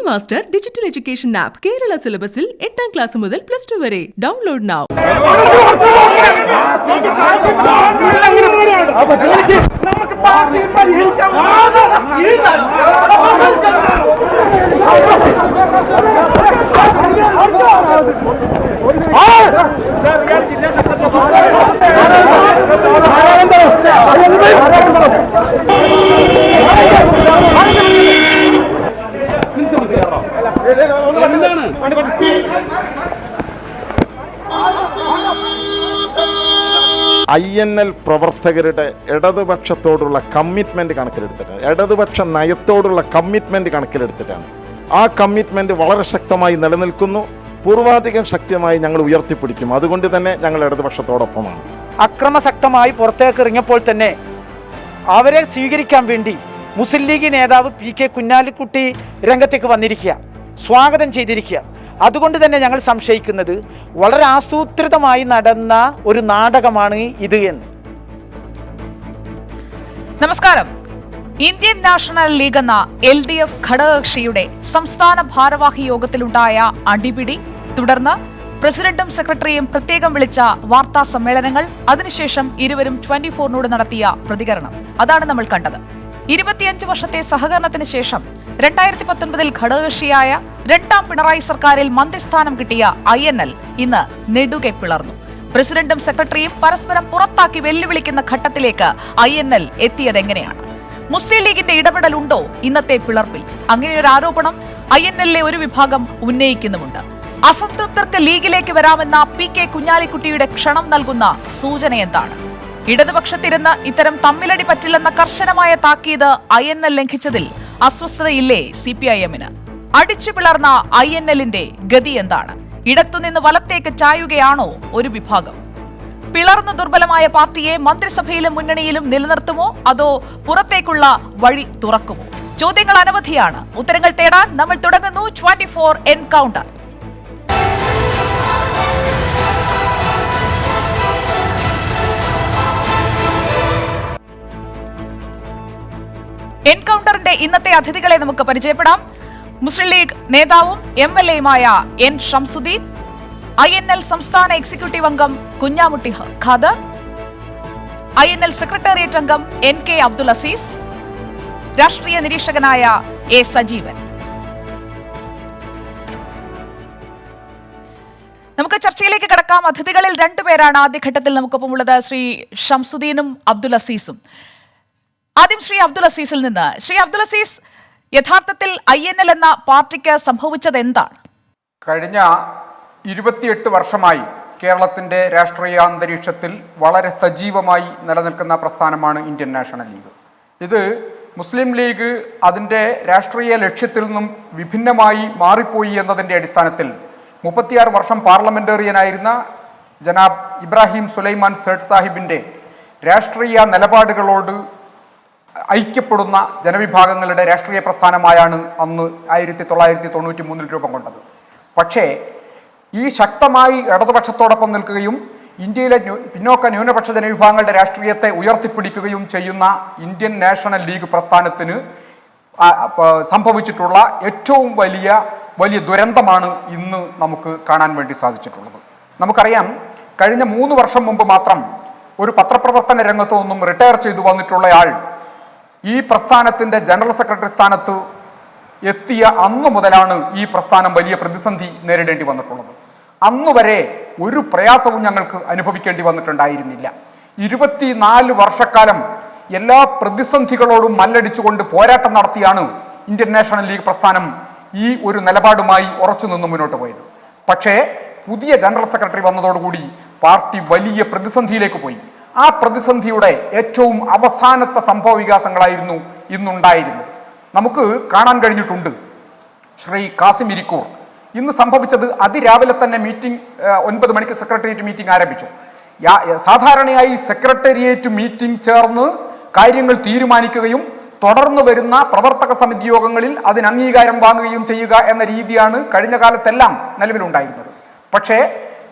Master digital education app Kerala സിലബസിൽ 8ാം class മുതൽ +2 വരെ. Download now. INL പ്രവർത്തകരുടെ ഇടതുപക്ഷത്തോടുള്ള കമ്മിറ്റ്മെന്റ് കണക്കിലെടുത്തിട്ടാണ്, ഇടതുപക്ഷ നയത്തോടുള്ള കമ്മിറ്റ്മെന്റ് കണക്കിലെടുത്തിട്ടാണ്. ആ കമ്മിറ്റ്മെന്റ് വളരെ ശക്തമായി നിലനിൽക്കുന്നു. പൂർവാധികം ശക്തമായി ഞങ്ങൾ ഉയർത്തിപ്പിടിക്കും. അതുകൊണ്ട് തന്നെ ഞങ്ങൾ ഇടതുപക്ഷത്തോടൊപ്പമാണ്. അക്രമശക്തമായി പുറത്തേക്ക് ഇറങ്ങിയപ്പോൾ തന്നെ അവരെ സ്വീകരിക്കാൻ വേണ്ടി മുസ്ലിം ലീഗ് നേതാവ് PK കുഞ്ഞാലിക്കുട്ടി രംഗത്തേക്ക് വന്നിരിക്കുക, സ്വാഗതം ചെയ്തിരിക്കുക. അതുകൊണ്ട് തന്നെ ഞങ്ങൾ സംശയിക്കുന്നത് വളരെ ആസൂത്രിതമായി നടന്ന ഒരു നാടകമാണ് ഇത് എന്ന്. നമസ്കാരം. ഇന്ത്യൻ നാഷണൽ ലീഗ് എന്ന LDF ഘടകകക്ഷിയുടെ സംസ്ഥാന ഭാരവാഹി യോഗത്തിലുണ്ടായ അടിപിടി, തുടർന്ന് പ്രസിഡന്റും സെക്രട്ടറിയും പ്രത്യേകം വിളിച്ച വാർത്താ സമ്മേളനങ്ങൾ, അതിനുശേഷം ഇരുവരും 24നോട് നടത്തിയ പ്രതികരണം, അതാണ് നമ്മൾ കണ്ടത്. 25 വർഷത്തെ സഹകരണത്തിന് ശേഷം 2019 ഘടകകക്ഷിയായ 2ാം പിണറായി സർക്കാരിൽ മന്ത്രിസ്ഥാനം കിട്ടിയ INL ഇന്ന് നെടുകെ പിളർന്നു. പ്രസിഡന്റും സെക്രട്ടറിയും പരസ്പരം പുറത്താക്കി വെല്ലുവിളിക്കുന്ന ഘട്ടത്തിലേക്ക് INL എത്തിയതെങ്ങനെയാണ്? മുസ്ലിം ലീഗിന്റെ ഇടപെടലുണ്ടോ ഇന്നത്തെ പിളർപ്പിൽ? അങ്ങനെയൊരു ആരോപണം INLലെ ഒരു വിഭാഗം ഉന്നയിക്കുന്നുമുണ്ട്. അസംതൃപ്തർക്ക് ലീഗിലേക്ക് വരാമെന്ന PK കുഞ്ഞാലിക്കുട്ടിയുടെ ക്ഷണം നൽകുന്ന സൂചന എന്താണ്? ഇടതുപക്ഷത്തിരുന്ന് ഇത്തരം തമ്മിലടി പറ്റില്ലെന്ന കർശനമായ താക്കീത് INL ലംഘിച്ചതിൽ അസ്വസ്ഥതയില്ലേ CPIM-ന്? അടിച്ചു പിളർന്ന INLന്റെ ഗതി എന്താണ്? ഇടത്തുനിന്ന് വലത്തേക്ക് ചായുകയാണോ ഒരു വിഭാഗം? പിളർന്നു ദുർബലമായ പാർട്ടിയെ മന്ത്രിസഭയിലും മുന്നണിയിലും നിലനിർത്തുമോ, അതോ പുറത്തേക്കുള്ള വഴി തുറക്കുമോ? ചോദ്യങ്ങൾ അനവധിയാണ്. ഉത്തരങ്ങൾ തേടാൻ നമ്മൾ തുടങ്ങുന്നു 24 എൻകൗണ്ടർ. എൻകൗണ്ടറിന്റെ ഇന്നത്തെ അതിഥികളെ നമുക്ക് പരിചയപ്പെടാം. മുസ്ലിം ലീഗ് നേതാവും MLA-യുമായ N ഷംസുദ്ദീൻ, INL സംസ്ഥാന എക്സിക്യൂട്ടീവ് അംഗം കുഞ്ഞാമുട്ടി ഖാദർ, INL സെക്രട്ടേറിയറ്റ് അംഗം NK അബ്ദുൽ അസീസ്, രാഷ്ട്രീയ നിരീക്ഷകനായ A സജീവൻ. നമുക്ക് ചർച്ചയിലേക്ക് കടക്കാം. അതിഥികളിൽ 2 പേരാണ് ആദ്യഘട്ടത്തിൽ നമുക്കൊപ്പമുള്ളത്, ശ്രീ ഷംസുദ്ദീനും അബ്ദുൽ അസീസും. ആദ്യം ശ്രീ അബ്ദുൽ അസീസിൽ നിന്ന്. ശ്രീ അബ്ദുൽ അസീസ്, യഥാർത്ഥത്തിൽ INL എന്ന പാർട്ടിക്ക് സംഭവിച്ചത് എന്താണ്? കഴിഞ്ഞ 28 വർഷമായി കേരളത്തിൻ്റെ രാഷ്ട്രീയ അന്തരീക്ഷത്തിൽ വളരെ സജീവമായി നിലനിൽക്കുന്ന പ്രസ്ഥാനമാണ് ഇന്ത്യൻ നാഷണൽ ലീഗ്. ഇത് മുസ്ലിം ലീഗ് അതിൻ്റെ രാഷ്ട്രീയ ലക്ഷ്യത്തിൽ നിന്നും വിഭിന്നമായി മാറിപ്പോയി എന്നതിൻ്റെ അടിസ്ഥാനത്തിൽ 36 വർഷം പാർലമെന്റേറിയനായിരുന്ന ജനാബ് ഇബ്രാഹിം സുലൈമാൻ സേഠ് സാഹിബിൻ്റെ രാഷ്ട്രീയ നിലപാടുകളോട് ഐക്യപ്പെടുന്ന ജനവിഭാഗങ്ങളുടെ രാഷ്ട്രീയ പ്രസ്ഥാനമായാണ് അന്ന് 1993 രൂപം കൊണ്ടത്. പക്ഷേ ഈ ശക്തമായി ഇടതുപക്ഷത്തോടൊപ്പം നിൽക്കുകയും ഇന്ത്യയിലെ പിന്നോക്ക ന്യൂനപക്ഷ ജനവിഭാഗങ്ങളുടെ രാഷ്ട്രീയത്തെ ഉയർത്തിപ്പിടിക്കുകയും ചെയ്യുന്ന ഇന്ത്യൻ നാഷണൽ ലീഗ് പ്രസ്ഥാനത്തിന് സംഭവിച്ചിട്ടുള്ള ഏറ്റവും വലിയ ദുരന്തമാണ് ഇന്ന് നമുക്ക് കാണാൻ വേണ്ടി സാധിച്ചിട്ടുള്ളത്. നമുക്കറിയാം, കഴിഞ്ഞ 3 വർഷം മുമ്പ് മാത്രം ഒരു പത്രപ്രവർത്തന രംഗത്തു നിന്നും റിട്ടയർ ചെയ്തു വന്നിട്ടുള്ളയാൾ ഈ പ്രസ്ഥാനത്തിൻ്റെ ജനറൽ സെക്രട്ടറി സ്ഥാനത്ത് എത്തിയ അന്നു മുതലാണ് ഈ പ്രസ്ഥാനം വലിയ പ്രതിസന്ധി നേരിടേണ്ടി വന്നിട്ടുള്ളത്. അന്നുവരെ ഒരു പ്രയാസവും ഞങ്ങൾക്ക് അനുഭവിക്കേണ്ടി വന്നിട്ടുണ്ടായിരുന്നില്ല. 24 വർഷക്കാലം എല്ലാ പ്രതിസന്ധികളോടും മല്ലടിച്ചുകൊണ്ട് പോരാട്ടം നടത്തിയാണ് ഇന്ത്യൻ നാഷണൽ ലീഗ് പ്രസ്ഥാനം ഈ ഒരു നിലപാടുമായി ഉറച്ചു നിന്ന് മുന്നോട്ട് പോയത്. പക്ഷേ പുതിയ ജനറൽ സെക്രട്ടറി വന്നതോടുകൂടി പാർട്ടി വലിയ പ്രതിസന്ധിയിലേക്ക് പോയി. ആ പ്രതിസന്ധിയുടെ ഏറ്റവും അവസാനത്തെ സംഭവ വികാസങ്ങളായിരുന്നു ഇന്നുണ്ടായിരുന്നത്. നമുക്ക് കാണാൻ കഴിഞ്ഞിട്ടുണ്ട്. ശ്രീ കാസിം ഇരിക്കൂർ ഇന്ന് സംഭവിച്ചത് അതിരാവിലെ തന്നെ മീറ്റിംഗ് 9 മണിക്ക് സെക്രട്ടേറിയറ്റ് മീറ്റിംഗ് ആരംഭിച്ചു. സാധാരണയായി സെക്രട്ടേറിയറ്റ് മീറ്റിംഗ് ചേർന്ന് കാര്യങ്ങൾ തീരുമാനിക്കുകയും തുടർന്ന് വരുന്ന പ്രവർത്തക സമിതി യോഗങ്ങളിൽ അതിന് അംഗീകാരം വാങ്ങുകയും ചെയ്യുക എന്ന രീതിയാണ് കഴിഞ്ഞ കാലത്തെല്ലാം നിലവിലുണ്ടായിരുന്നത്. പക്ഷേ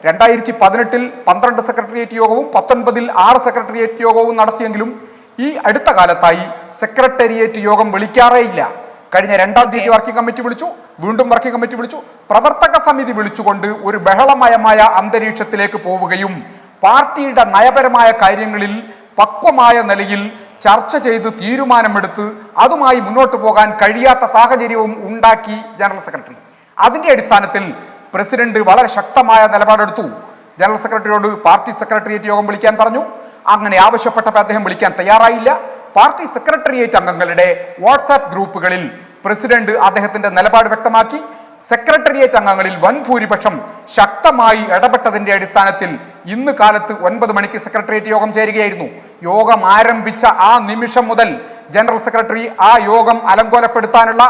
2018 12 സെക്രട്ടേറിയറ്റ് യോഗവും 19 6 സെക്രട്ടേറിയറ്റ് യോഗവും നടത്തിയെങ്കിലും ഈ അടുത്ത കാലത്തായി സെക്രട്ടേറിയറ്റ് യോഗം വിളിക്കാറേയില്ല. കഴിഞ്ഞ 2-ാം തീയതി വർക്കിംഗ് കമ്മിറ്റി വിളിച്ചു, വീണ്ടും വർക്കിംഗ് കമ്മിറ്റി വിളിച്ചു, പ്രവർത്തക സമിതി വിളിച്ചുകൊണ്ട് ഒരു ബഹളമയമായ അന്തരീക്ഷത്തിലേക്ക് പോവുകയും പാർട്ടിയുടെ നയപരമായ കാര്യങ്ങളിൽ പക്വമായ നിലയിൽ ചർച്ച ചെയ്ത് തീരുമാനമെടുത്ത് അതുമായി മുന്നോട്ട് പോകാൻ കഴിയാത്ത സാഹചര്യവും ഉണ്ടാക്കി ജനറൽ സെക്രട്ടറി. അതിന്റെ അടിസ്ഥാനത്തിൽ പ്രസിഡന്റ് വളരെ ശക്തമായ നിലപാടെടുത്തു. ജനറൽ സെക്രട്ടറിയോട് പാർട്ടി സെക്രട്ടേറിയറ്റ് യോഗം വിളിക്കാൻ പറഞ്ഞു. അങ്ങനെ ആവശ്യപ്പെട്ടപ്പോൾ അദ്ദേഹം വിളിക്കാൻ തയ്യാറായില്ല. പാർട്ടി സെക്രട്ടേറിയറ്റ് അംഗങ്ങളുടെ വാട്സാപ്പ് ഗ്രൂപ്പുകളിൽ പ്രസിഡന്റ് അദ്ദേഹത്തിന്റെ നിലപാട് വ്യക്തമാക്കി. സെക്രട്ടേറിയറ്റ് അംഗങ്ങളിൽ വൻ ഭൂരിപക്ഷം ശക്തമായി ഇടപെട്ടതിന്റെ അടിസ്ഥാനത്തിൽ ഇന്ന് കാലത്ത് 9 മണിക്ക് സെക്രട്ടേറിയറ്റ് യോഗം ചേരുകയായിരുന്നു. യോഗം ആരംഭിച്ച ആ നിമിഷം മുതൽ ജനറൽ സെക്രട്ടറി ആ യോഗം അലങ്കോലപ്പെടുത്താനുള്ള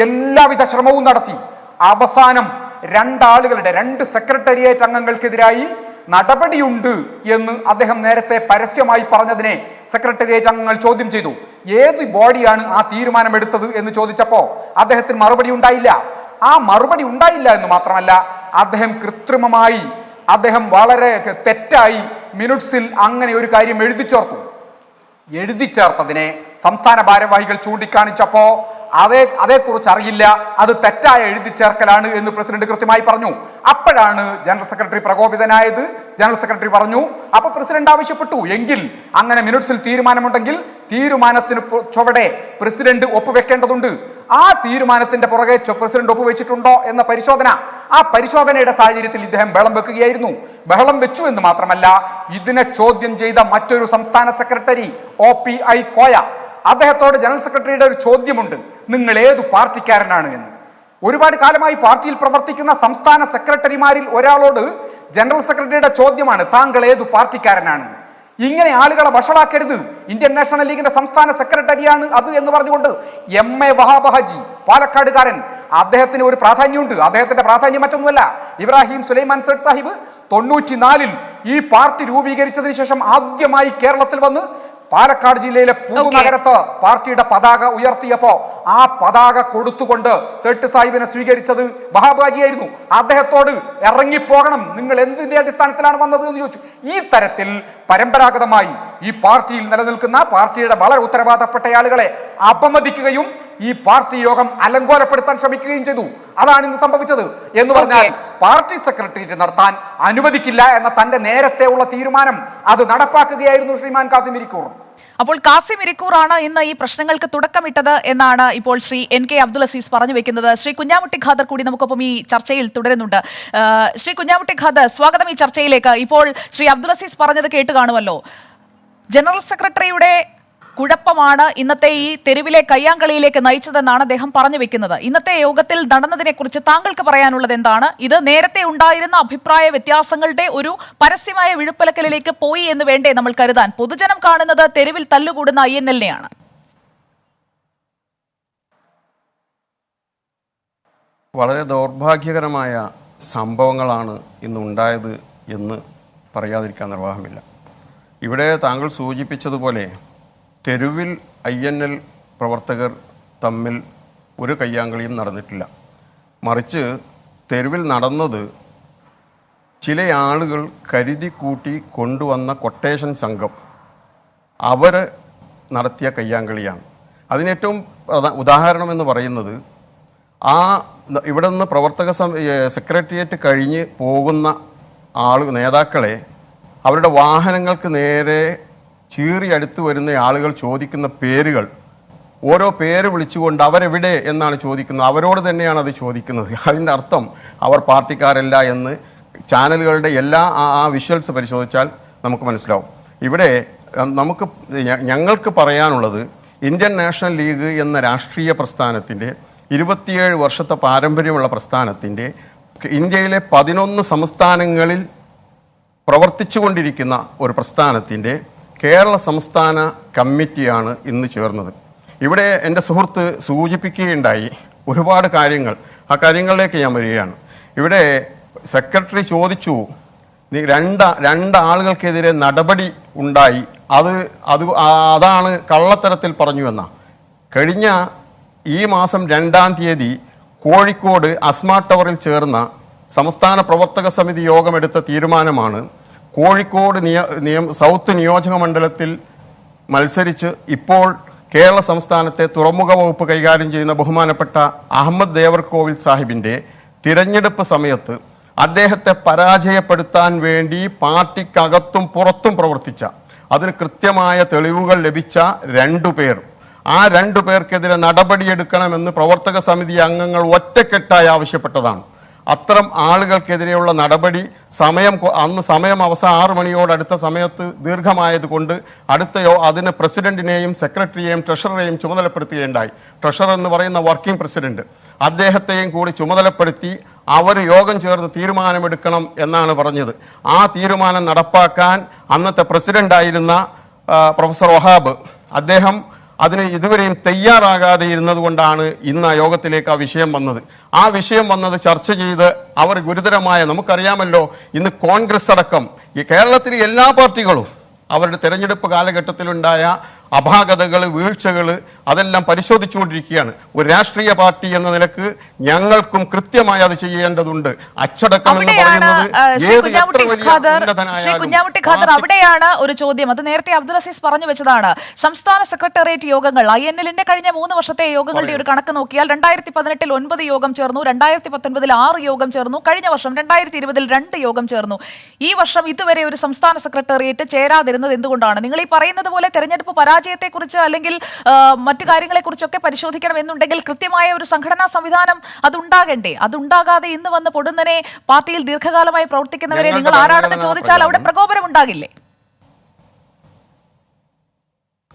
എല്ലാവിധ ശ്രമവും നടത്തി. അവസാനം 2 സെക്രട്ടേറിയറ്റ് അംഗങ്ങൾക്കെതിരായി നടപടിയുണ്ട് എന്ന് അദ്ദേഹം നേരത്തെ പരസ്യമായി പറഞ്ഞതിനെ സെക്രട്ടേറിയറ്റ് അംഗങ്ങൾ ചോദ്യം ചെയ്തു. ഏത് ബോഡിയാണ് ആ തീരുമാനമെടുത്തത് എന്ന് ചോദിച്ചപ്പോ അദ്ദേഹത്തിന് മറുപടി ഉണ്ടായില്ല. ആ മറുപടി ഉണ്ടായില്ല എന്ന് മാത്രമല്ല, അദ്ദേഹം കൃത്രിമമായി, അദ്ദേഹം വളരെ തെറ്റായി മിനിറ്റ്സിൽ അങ്ങനെ ഒരു കാര്യം എഴുതി ചേർത്തതിനെ സംസ്ഥാന ഭാരവാഹികൾ ചൂണ്ടിക്കാണിച്ചപ്പോ അതേക്കുറിച്ച് അറിയില്ല, അത് തെറ്റായ എഴുതി ചേർക്കലാണ് എന്ന് പ്രസിഡന്റ് കൃത്യമായി പറഞ്ഞു. അപ്പോഴാണ് ജനറൽ സെക്രട്ടറി പ്രകോപിതനായത്. ജനറൽ സെക്രട്ടറി പറഞ്ഞു, അപ്പൊ പ്രസിഡന്റ് ആവശ്യപ്പെട്ടു, എങ്കിൽ അങ്ങനെ മിനിറ്റ്സിൽ തീരുമാനമുണ്ടെങ്കിൽ തീരുമാനത്തിന് ചുവടെ പ്രസിഡന്റ് ഒപ്പുവെക്കേണ്ടതുണ്ട്. ആ തീരുമാനത്തിന്റെ പുറകെ പ്രസിഡന്റ് ഒപ്പുവെച്ചിട്ടുണ്ടോ എന്ന ആ പരിശോധനയുടെ സാഹചര്യത്തിൽ ഇദ്ദേഹം ബഹളം വെക്കുകയായിരുന്നു. ബഹളം വെച്ചു എന്ന് മാത്രമല്ല, ഇതിനെ ചോദ്യം ചെയ്ത മറ്റൊരു സംസ്ഥാന സെക്രട്ടറി OPI കോയ, അദ്ദേഹത്തോട് ജനറൽ സെക്രട്ടറിയുടെ ഒരു ചോദ്യമുണ്ട്, നിങ്ങൾ ഏതു പാർട്ടിക്കാരനാണ് എന്ന്. ഒരുപാട് കാലമായി പാർട്ടിയിൽ പ്രവർത്തിക്കുന്ന സംസ്ഥാന സെക്രട്ടറിമാരിൽ ഒരാളോട് ജനറൽ സെക്രട്ടറിയുടെ ചോദ്യമാണ്, താങ്കൾ ഏതു പാർട്ടിക്കാരനാണ്. ഇങ്ങനെ ആളുകളെ വഷളാക്കരുത്, ഇന്ത്യൻ നാഷണൽ ലീഗിന്റെ സംസ്ഥാന സെക്രട്ടറിയാണ് അത് എന്ന് പറഞ്ഞുകൊണ്ട് MA വഹാബ് ഹാജി, പാലക്കാടുകാരൻ, അദ്ദേഹത്തിന് ഒരു പ്രാധാന്യമുണ്ട്. അദ്ദേഹത്തിന്റെ പ്രാധാന്യം മറ്റൊന്നുമല്ല, ഇബ്രാഹിം സുലൈമാൻ സേഠ് സാഹിബ് 94-ൽ ഈ പാർട്ടി രൂപീകരിച്ചതിന് ശേഷം ആദ്യമായി കേരളത്തിൽ വന്ന് പാലക്കാട് ജില്ലയിലെ പുതുനഗരത്ത് പാർട്ടിയുടെ പതാക ഉയർത്തിയപ്പോ ആ പതാക കൊടുത്തുകൊണ്ട് സേഠ് സാഹിബിനെ സ്വീകരിച്ചത് വഹാബ് ഹാജിയായിരുന്നു. അദ്ദേഹത്തോട് ഇറങ്ങിപ്പോകണം, നിങ്ങൾ എന്തിന്റെ അടിസ്ഥാനത്തിലാണ് വന്നത് എന്ന് ചോദിച്ചു. ഈ തരത്തിൽ പരമ്പരാഗതമായി ഈ പാർട്ടിയിൽ നിലനിൽക്കുന്ന പാർട്ടിയുടെ വളരെ ഉത്തരവാദപ്പെട്ട ആളുകളെ അപമതിക്കുകയും ഈ പാർട്ടി യോഗം അലങ്കോലപ്പെടുത്താൻ ശ്രമിക്കുകയും ചെയ്തു. അതാണ് ഇന്ന് സംഭവിച്ചത്. എന്ന് പറഞ്ഞാൽ പാർട്ടി സെക്രട്ടേറിയറ്റ് നടത്താൻ അനുവദിക്കില്ല എന്ന തന്റെ നേരത്തെ ഉള്ള തീരുമാനം അത് നടപ്പാക്കുകയായിരുന്നു ശ്രീമാൻ കാസിം ഇരിക്കൂർ. അപ്പോൾ കാസിം ഇരിക്കൂറാണ് ഇന്ന് ഈ പ്രശ്നങ്ങൾക്ക് തുടക്കമിട്ടത് എന്നാണ് ഇപ്പോൾ ശ്രീ NK അബ്ദുൽ അസീസ് പറഞ്ഞു വെക്കുന്നത്. ശ്രീ കുഞ്ഞാമുട്ടി ഖാദർ കൂടി നമുക്കൊപ്പം ഈ ചർച്ചയിൽ തുടരുന്നുണ്ട്. ശ്രീ കുഞ്ഞാമുട്ടി ഖാദർ, സ്വാഗതം ഈ ചർച്ചയിലേക്ക്. ഇപ്പോൾ ശ്രീ അബ്ദുൽ അസീസ് പറഞ്ഞത് കേട്ട് കാണുമല്ലോ. ജനറൽ സെക്രട്ടറിയുടെ കുഴപ്പമാണ് ഇന്നത്തെ ഈ തെരുവിലെ കയ്യാങ്കളിയിലേക്ക് നയിച്ചതെന്നാണ് അദ്ദേഹം പറഞ്ഞു വെക്കുന്നത്. ഇന്നത്തെ യോഗത്തിൽ നടന്നതിനെ കുറിച്ച് താങ്കൾക്ക് പറയാനുള്ളത് എന്താണ്? ഇത് നേരത്തെ ഉണ്ടായിരുന്ന അഭിപ്രായ വ്യത്യാസങ്ങളുടെ ഒരു പരസ്യമായ വിഴുപ്പലക്കലിലേക്ക് പോയി എന്ന് വേണ്ടേ നമ്മൾ കരുതാൻ? പൊതുജനം കാണുന്നത് തെരുവിൽ തല്ലുകൂടുന്ന INL-നെയാണ്. വളരെ ദൗർഭാഗ്യകരമായ സംഭവങ്ങളാണ് ഇന്നുണ്ടായത് എന്ന് പറയാതിരിക്കാൻ നിർവാഹമില്ല. ഇവിടെ താങ്കൾ സൂചിപ്പിച്ചതുപോലെ തെരുവിൽ INL പ്രവർത്തകർ തമ്മിൽ ഒരു കയ്യാങ്കളിയും നടന്നിട്ടില്ല. മറിച്ച് തെരുവിൽ നടന്നത് ചില ആളുകൾ കരുതി കൂട്ടി കൊണ്ടുവന്ന കൊട്ടേഷൻ സംഘം അവർ നടത്തിയ കയ്യാങ്കളിയാണ്. അതിനേറ്റവും ഉദാഹരണം എന്ന് പറയുന്നത്, ഇവിടെ നിന്ന് പ്രവർത്തക സെക്രട്ടേറിയറ്റ് കഴിഞ്ഞ് പോകുന്ന നേതാക്കളെ അവരുടെ വാഹനങ്ങൾക്ക് നേരെ ചീറി അടുത്ത് വരുന്ന ആളുകൾ ചോദിക്കുന്ന പേരുകൾ, ഓരോ പേര് വിളിച്ചുകൊണ്ട് അവരെവിടെ എന്നാണ് ചോദിക്കുന്നത്. അവരോട് തന്നെയാണ് അത് ചോദിക്കുന്നത്. അതിൻ്റെ അർത്ഥം അവർ പാർട്ടിക്കാരല്ല എന്ന് ചാനലുകളുടെ എല്ലാ വിഷ്വൽസ് പരിശോധിച്ചാൽ നമുക്ക് മനസ്സിലാവും. ഇവിടെ ഞങ്ങൾക്ക് പറയാനുള്ളത്, ഇന്ത്യൻ നാഷണൽ ലീഗ് എന്ന രാഷ്ട്രീയ പ്രസ്ഥാനത്തിൻ്റെ 27 വർഷത്തെ പാരമ്പര്യമുള്ള പ്രസ്ഥാനത്തിൻ്റെ ഇന്ത്യയിലെ 11 സംസ്ഥാനങ്ങളിൽ പ്രവർത്തിച്ചുകൊണ്ടിരിക്കുന്ന ഒരു പ്രസ്ഥാനത്തിൻ്റെ കേരള സംസ്ഥാന കമ്മിറ്റിയാണ് ഇന്ന് ചേർന്നത്. ഇവിടെ എൻ്റെ സുഹൃത്ത് സൂചിപ്പിക്കുകയുണ്ടായി ഒരുപാട് കാര്യങ്ങൾ. ആ കാര്യങ്ങളിലേക്ക് ഞാൻ വരികയാണ്. ഇവിടെ സെക്രട്ടറി ചോദിച്ചു, രണ്ടാളുകൾക്കെതിരെ നടപടി ഉണ്ടായി, അതാണ് കള്ളത്തരത്തിൽ പറഞ്ഞു എന്ന. കഴിഞ്ഞ ഈ മാസം 2-ാം തീയതി കോഴിക്കോട് അസ്മാ ടവറിൽ ചേർന്ന സംസ്ഥാന പ്രവർത്തക സമിതി യോഗമെടുത്ത തീരുമാനമാണ് കോഴിക്കോട് സൗത്ത് നിയോജക മണ്ഡലത്തിൽ മത്സരിച്ച് ഇപ്പോൾ കേരള സംസ്ഥാനത്തെ തുറമുഖ വകുപ്പ് കൈകാര്യം ചെയ്യുന്ന ബഹുമാനപ്പെട്ട അഹമ്മദ് ദേവർകോവിൽ സാഹിബിൻ്റെ തിരഞ്ഞെടുപ്പ് സമയത്ത് അദ്ദേഹത്തെ പരാജയപ്പെടുത്താൻ വേണ്ടി പാർട്ടിക്കകത്തും പുറത്തും പ്രവർത്തിച്ച, അതിന് കൃത്യമായ തെളിവുകൾ ലഭിച്ച 2 പേർ, ആ 2 പേർക്കെതിരെ നടപടിയെടുക്കണമെന്ന് പ്രവർത്തക സമിതി അംഗങ്ങൾ ഒറ്റക്കെട്ടായി ആവശ്യപ്പെട്ടതാണ്. അത്തരം ആളുകൾക്കെതിരെയുള്ള നടപടി അന്ന് സമയം അവസാനം 6 മണിയോടടുത്ത സമയത്ത് ദീർഘമായതുകൊണ്ട് അതിന് പ്രസിഡന്റിനെയും സെക്രട്ടറിയെയും ട്രഷററെയും ചുമതലപ്പെടുത്തുകയുണ്ടായി. ട്രഷറർ എന്ന് പറയുന്ന വർക്കിംഗ് പ്രസിഡന്റ്, അദ്ദേഹത്തെയും കൂടി ചുമതലപ്പെടുത്തി അവർ യോഗം ചേർന്ന് തീരുമാനമെടുക്കണം എന്നാണ് പറഞ്ഞത്. ആ തീരുമാനം നടപ്പാക്കാൻ അന്നത്തെ പ്രസിഡന്റായിരുന്ന പ്രൊഫസർ വഹാബ്, അദ്ദേഹം അതിന് ഇതുവരെയും തയ്യാറാകാതെ ഇരുന്നത് കൊണ്ടാണ് ഇന്ന് ആ യോഗത്തിലേക്ക് ആ വിഷയം വന്നത്. ആ വിഷയം വന്നത് ചർച്ച ചെയ്ത് അവർ ഗുരുതരമായ, നമുക്കറിയാമല്ലോ ഇന്ന് കോൺഗ്രസ് അടക്കം ഈ കേരളത്തിലെ എല്ലാ പാർട്ടികളും അവരുടെ തെരഞ്ഞെടുപ്പ് കാലഘട്ടത്തിലുണ്ടായ അപാകതകൾ, വീഴ്ചകൾ അതെല്ലാം പരിശോധിച്ചുകൊണ്ടിരിക്കുകയാണ്. ഒരു രാഷ്ട്രീയ പാർട്ടി എന്ന നിലക്ക് ഞങ്ങൾക്കും കൃത്യമായി അത് ചെയ്യേണ്ടതുണ്ട്. അച്ചടക്കം എന്ന് പറയുന്നത് കുഞ്ഞാമുട്ടി ഖാദർ, അവിടെയാണ് ഒരു ചോദ്യം. അത് നേരത്തെ അബ്ദുൽ അസീസ് പറഞ്ഞു വെച്ചതാണ്. സംസ്ഥാന സെക്രട്ടേറിയറ്റ് യോഗങ്ങൾ, INL-ന്റെ കഴിഞ്ഞ 3 വർഷത്തെ യോഗങ്ങളുടെ ഒരു കണക്ക് നോക്കിയാൽ 2018 9 യോഗം ചേർന്നു, 2019 6 യോഗം ചേർന്നു, കഴിഞ്ഞ വർഷം 2020 2 യോഗം ചേർന്നു. ഈ വർഷം ഇതുവരെ ഒരു സംസ്ഥാന സെക്രട്ടേറിയറ്റ് ചേരാതിരുന്നത് എന്തുകൊണ്ടാണ്? നിങ്ങൾ ഈ പറയുന്നത് പോലെ തെരഞ്ഞെടുപ്പ് പരാജയത്തെക്കുറിച്ച് അല്ലെങ്കിൽ മറ്റു കാര്യങ്ങളെക്കുറിച്ചൊക്കെ പരിശോധിക്കണം എന്നുണ്ടെങ്കിൽ കൃത്യമായ ഒരു സംഘടനാ സംവിധാനം അതുണ്ടാകണ്ടേ? അതുണ്ടാകാതെ ഇന്ന് വന്ന് പൊടുന്നനെ പാർട്ടിയിൽ ദീർഘകാലമായി പ്രവർത്തിക്കുന്നവരെ നിങ്ങൾ ആരാണെന്ന് ചോദിച്ചാൽ അവിടെ പ്രകോപനം ഉണ്ടാകില്ലേ?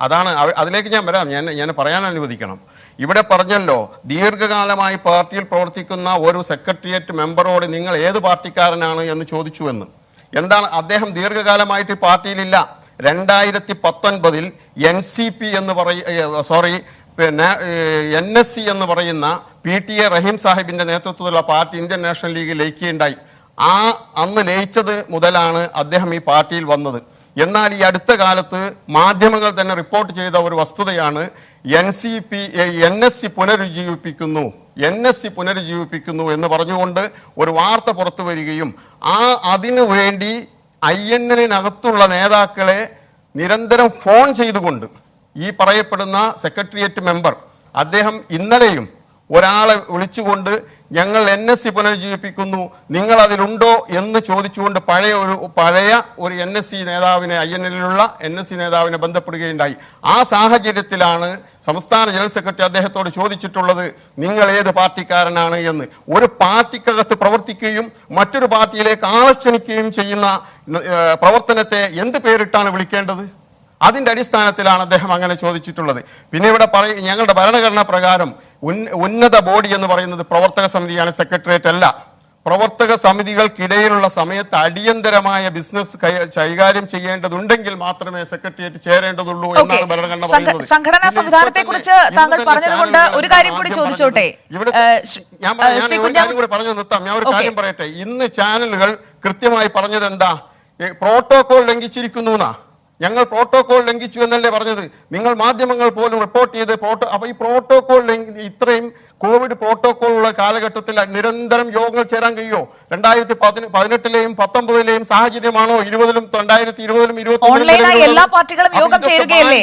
അതാണ്, അതിലേക്ക് ഞാൻ വരാം. ഞാൻ പറയാൻ അനുവദിക്കണം. ഇവിടെ പറഞ്ഞല്ലോ, ദീർഘകാലമായി പാർട്ടിയിൽ പ്രവർത്തിക്കുന്ന ഒരു സെക്രട്ടേറിയറ്റ് മെമ്പറോട് നിങ്ങൾ ഏത് പാർട്ടിക്കാരനാണ് എന്ന് ചോദിച്ചു എന്ന്. എന്താണ്, അദ്ദേഹം ദീർഘകാലമായിട്ട് പാർട്ടിയിലില്ല. 2019 NCP എന്ന് NSC എന്ന് പറയുന്ന PTA റഹീം സാഹിബിന്റെ നേതൃത്വത്തിലുള്ള പാർട്ടി ഇന്ത്യൻ നാഷണൽ ലീഗ് ലയിക്കുകയുണ്ടായി. അന്ന് ലയിച്ചത് മുതലാണ് അദ്ദേഹം ഈ പാർട്ടിയിൽ വന്നത്. എന്നാൽ ഈ അടുത്ത കാലത്ത് മാധ്യമങ്ങൾ തന്നെ റിപ്പോർട്ട് ചെയ്ത ഒരു വസ്തുതയാണ് NSC പുനരുജ്ജീവിപ്പിക്കുന്നു എന്ന് പറഞ്ഞുകൊണ്ട് ഒരു വാർത്ത പുറത്തു വരികയും അതിനു വേണ്ടി INL-നകത്തുള്ള നേതാക്കളെ നിരന്തരം ഫോൺ ചെയ്തുകൊണ്ട് ഈ പറയപ്പെടുന്ന സെക്രട്ടേറിയറ്റ് മെമ്പർ അദ്ദേഹം ഇന്നലെയും ഒരാളെ വിളിച്ചുകൊണ്ട് ഞങ്ങൾ NSC പുനരുജ്ജീവിപ്പിക്കുന്നു, നിങ്ങൾ അതിലുണ്ടോ എന്ന് ചോദിച്ചുകൊണ്ട് പഴയ ഒരു NSC നേതാവിനെ, INL-ലുള്ള NSC നേതാവിനെ ബന്ധപ്പെടുകയുണ്ടായി. ആ സാഹചര്യത്തിലാണ് സംസ്ഥാന ജനറൽ സെക്രട്ടറി അദ്ദേഹത്തോട് ചോദിച്ചിട്ടുള്ളത്, നിങ്ങൾ ഏത് പാർട്ടിക്കാരനാണ് എന്ന്. ഒരു പാർട്ടിക്കകത്ത് പ്രവർത്തിക്കുകയും മറ്റൊരു പാർട്ടിയിലേക്ക് ആകർഷിക്കുകയും ചെയ്യുന്ന പ്രവർത്തനത്തെ എന്ത് പേരിട്ടാണ് വിളിക്കേണ്ടത്? അതിന്റെ അടിസ്ഥാനത്തിലാണ് അദ്ദേഹം അങ്ങനെ ചോദിച്ചിട്ടുള്ളത്. പിന്നെ ഇവിടെ ഞങ്ങളുടെ ഭരണഘടനാ പ്രകാരം ഉന്നത ബോഡി എന്ന് പറയുന്നത് പ്രവർത്തക സമിതിയാണ്, സെക്രട്ടേറിയറ്റ് അല്ല. പ്രവർത്തക സമിതികൾക്കിടയിലുള്ള സമയത്ത് അടിയന്തരമായ ബിസിനസ് കൈകാര്യം ചെയ്യേണ്ടതുണ്ടെങ്കിൽ മാത്രമേ സെക്രട്ടേറിയറ്റ് ചേരേണ്ടതുള്ളൂ എന്നാണ് ഭരണഘടന പറയുന്നത്. സംഘടനാ സംവിധാനത്തെ കുറിച്ച് താങ്കൾ പറഞ്ഞതുകൊണ്ട് ഒരു കാര്യം കൂടി ചോദിച്ചോട്ടെ. ഞാൻ ഒരു കാര്യം കൂടി പറഞ്ഞു നിർത്താം. ഞാൻ ഒരു കാര്യം പറയട്ടെ. ഇന്ന് ചാനലുകൾ കൃത്യമായി പറഞ്ഞത് എന്താ? പ്രോട്ടോകോൾ ലംഘിച്ചിരിക്കുന്നു എന്നാ. ഞങ്ങൾ പ്രോട്ടോകോൾ ലംഘിച്ചു എന്നല്ലേ പറഞ്ഞത്? നിങ്ങൾ മാധ്യമങ്ങൾ പോലും റിപ്പോർട്ട് ചെയ്ത് അപ്പൊ ഈ പ്രോട്ടോകോൾ ഇത്രയും കോവിഡ് പ്രോട്ടോകോൾ ഉള്ള കാലഘട്ടത്തിൽ നിരന്തരം യോഗങ്ങൾ ചേരാൻ കഴിയുമോ? 2018-ലെയും 19-ലെയും സാഹചര്യമാണോ 20-ലും 2020-ലും 21-ലും എല്ലാ പാർട്ടികളും യോഗം ചേരുകയല്ലേ?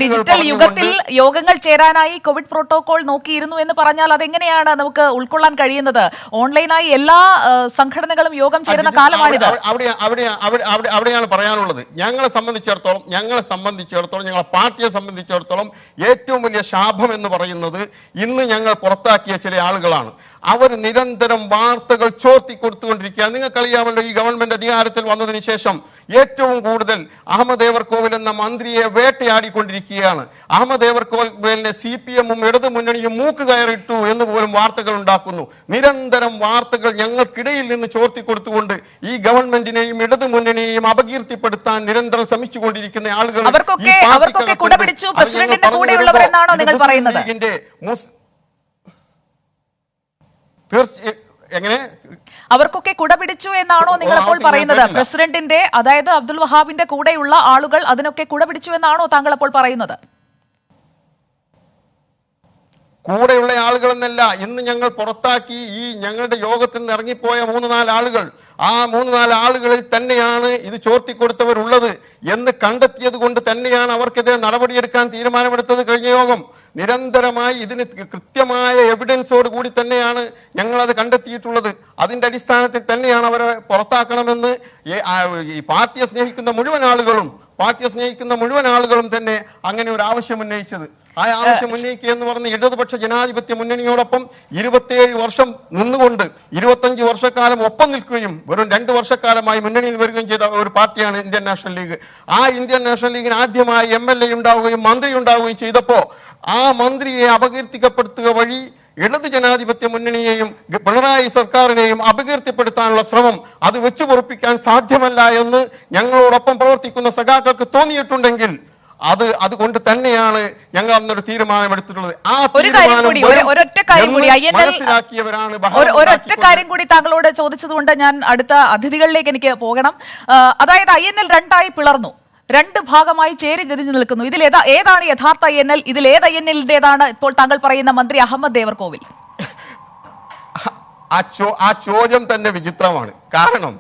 ഡിജിറ്റൽ യുഗത്തിൽ യോഗങ്ങൾ ചേരാനായി കോവിഡ് പ്രോട്ടോകോൾ നോക്കിയിരുന്നു എന്ന് പറഞ്ഞാൽ അതെങ്ങനെയാണ് നമുക്ക് ഉൾക്കൊള്ളാൻ കഴിയുന്നത്? ഓൺലൈനായി എല്ലാ സംഘടനകളും യോഗം ചേരുന്ന കാലമാണിത്. അവിടെയാണ് പറയാനുള്ളത്. ഞങ്ങളെ സംബന്ധിച്ചിടത്തോളം ഞങ്ങളെ പാർട്ടിയെ സംബന്ധിച്ചിടത്തോളം ഏറ്റവും വലിയ ശാപം എന്ന് പറയുന്നത് ഇന്ന് ഞങ്ങൾ പുറത്താക്കിയ ചില ആളുകളാണ്. അവർ നിരന്തരം വാർത്തകൾ ചോർത്തി കൊടുത്തുകൊണ്ടിരിക്കുക. നിങ്ങൾക്കറിയാമല്ലോ, ഈ ഗവൺമെന്റ് അധികാരത്തിൽ വന്നതിന് ശേഷം ഏറ്റവും കൂടുതൽ അഹമ്മദ് ദേവർകോവിൽ എന്ന മന്ത്രിയെ വേട്ടയാടിക്കൊണ്ടിരിക്കുകയാണ്. അഹമ്മദ് ദേവർകോവിലിനെ CPM-ഉം ഇടതു മുന്നണിയും മൂക്ക് കയറിട്ടു എന്ന് പോലും വാർത്തകൾ ഉണ്ടാക്കുന്നു. നിരന്തരം വാർത്തകൾ ഞങ്ങൾക്കിടയിൽ നിന്ന് ചോർത്തി കൊടുത്തുകൊണ്ട് ഈ ഗവൺമെന്റിനെയും ഇടതു മുന്നണിയെയും അപകീർത്തിപ്പെടുത്താൻ നിരന്തരം ശ്രമിച്ചുകൊണ്ടിരിക്കുന്ന ആളുകൾ എങ്ങനെ അവർക്കൊക്കെ കുടപിടിച്ചു എന്നാണോ നിങ്ങൾ അപ്പോൾ പറയുന്നത്? പ്രസിഡന്റിന്റെ, അതായത് അബ്ദുൽ വഹാബിന്റെ കൂടെയുള്ള ആളുകൾ അതിനൊക്കെ കുടപിടിച്ചു എന്നാണോ താങ്കൾ അപ്പോൾ പറയുന്നത്? കൂടെയുള്ള ആളുകളെന്നല്ല, ഇന്ന് ഞങ്ങൾ പുറത്താക്കി ഈ ഞങ്ങളുടെ യോഗത്തിൽ നിന്ന് ഇറങ്ങിപ്പോയ 3-4 ആളുകൾ, ആ 3-4 ആളുകളിൽ തന്നെയാണ് ഇത് ചോർത്തിക്കൊടുത്തവരുള്ളത് എന്ന് കണ്ടെത്തിയത് കൊണ്ട് തന്നെയാണ് അവർക്കെതിരെ നടപടിയെടുക്കാൻ തീരുമാനമെടുത്തത്. കഴിഞ്ഞ യോഗം നിരന്തരമായി ഇതിന് കൃത്യമായ എവിഡൻസോട് കൂടി തന്നെയാണ് ഞങ്ങളത് കണ്ടെത്തിയിട്ടുള്ളത്. അതിന്റെ അടിസ്ഥാനത്തിൽ തന്നെയാണ് അവരെ പുറത്താക്കണമെന്ന് ഈ പാർട്ടിയെ സ്നേഹിക്കുന്ന മുഴുവൻ ആളുകളും തന്നെ അങ്ങനെ ഒരു ആവശ്യം ഉന്നയിച്ചത്. ആ ആവശ്യം ഉന്നയിക്കുക എന്ന് പറഞ്ഞ ഇടതുപക്ഷ ജനാധിപത്യ മുന്നണിയോടൊപ്പം 27 വർഷം നിന്നുകൊണ്ട് 25 വർഷക്കാലം ഒപ്പം നിൽക്കുകയും വെറും 2 വർഷക്കാലമായി മുന്നണിയിൽ വരികയും ചെയ്ത ഒരു പാർട്ടിയാണ് ഇന്ത്യൻ നാഷണൽ ലീഗ്. ആ ഇന്ത്യൻ നാഷണൽ ലീഗിന് ആദ്യമായി MLA ഉണ്ടാവുകയും മന്ത്രി ഉണ്ടാവുകയും ചെയ്തപ്പോൾ ആ മന്ത്രിയെ അപകീർത്തിക്കപ്പെടുത്തുക വഴി ഇടത് ജനാധിപത്യ മുന്നണിയെയും പിണറായി സർക്കാരിനെയും അപകീർത്തിപ്പെടുത്താനുള്ള ശ്രമം അത് വെച്ചു പൊറുപ്പിക്കാൻ സാധ്യമല്ല എന്ന് ഞങ്ങളോടൊപ്പം പ്രവർത്തിക്കുന്ന സഖാക്കൾക്ക് തോന്നിയിട്ടുണ്ടെങ്കിൽ അതുകൊണ്ട് തന്നെയാണ് ഞങ്ങൾ അന്നൊരു തീരുമാനമെടുത്തിട്ടുള്ളത്. ആ ഒരൊറ്റ കാര്യം കൂടി താങ്കളോട് ചോദിച്ചതുകൊണ്ട് ഞാൻ അടുത്ത അതിഥികളിലേക്ക് എനിക്ക് പോകണം. അതായത് INL രണ്ടായി പിളർന്നു, 2 ഭാഗമായി ചേരി തിരിഞ്ഞു നിൽക്കുന്നു. ഇതിൽ ഏതാണ് യഥാർത്ഥ INL? ഇതിൽ ഏത് INL-ന്റേതാണ് ഇപ്പോൾ താങ്കൾ പറയുന്ന മന്ത്രി അഹമ്മദ് ദേവർകോവിൽ? ആ ചോദ്യം തന്നെ വിചിത്രമാണ്. കാരണം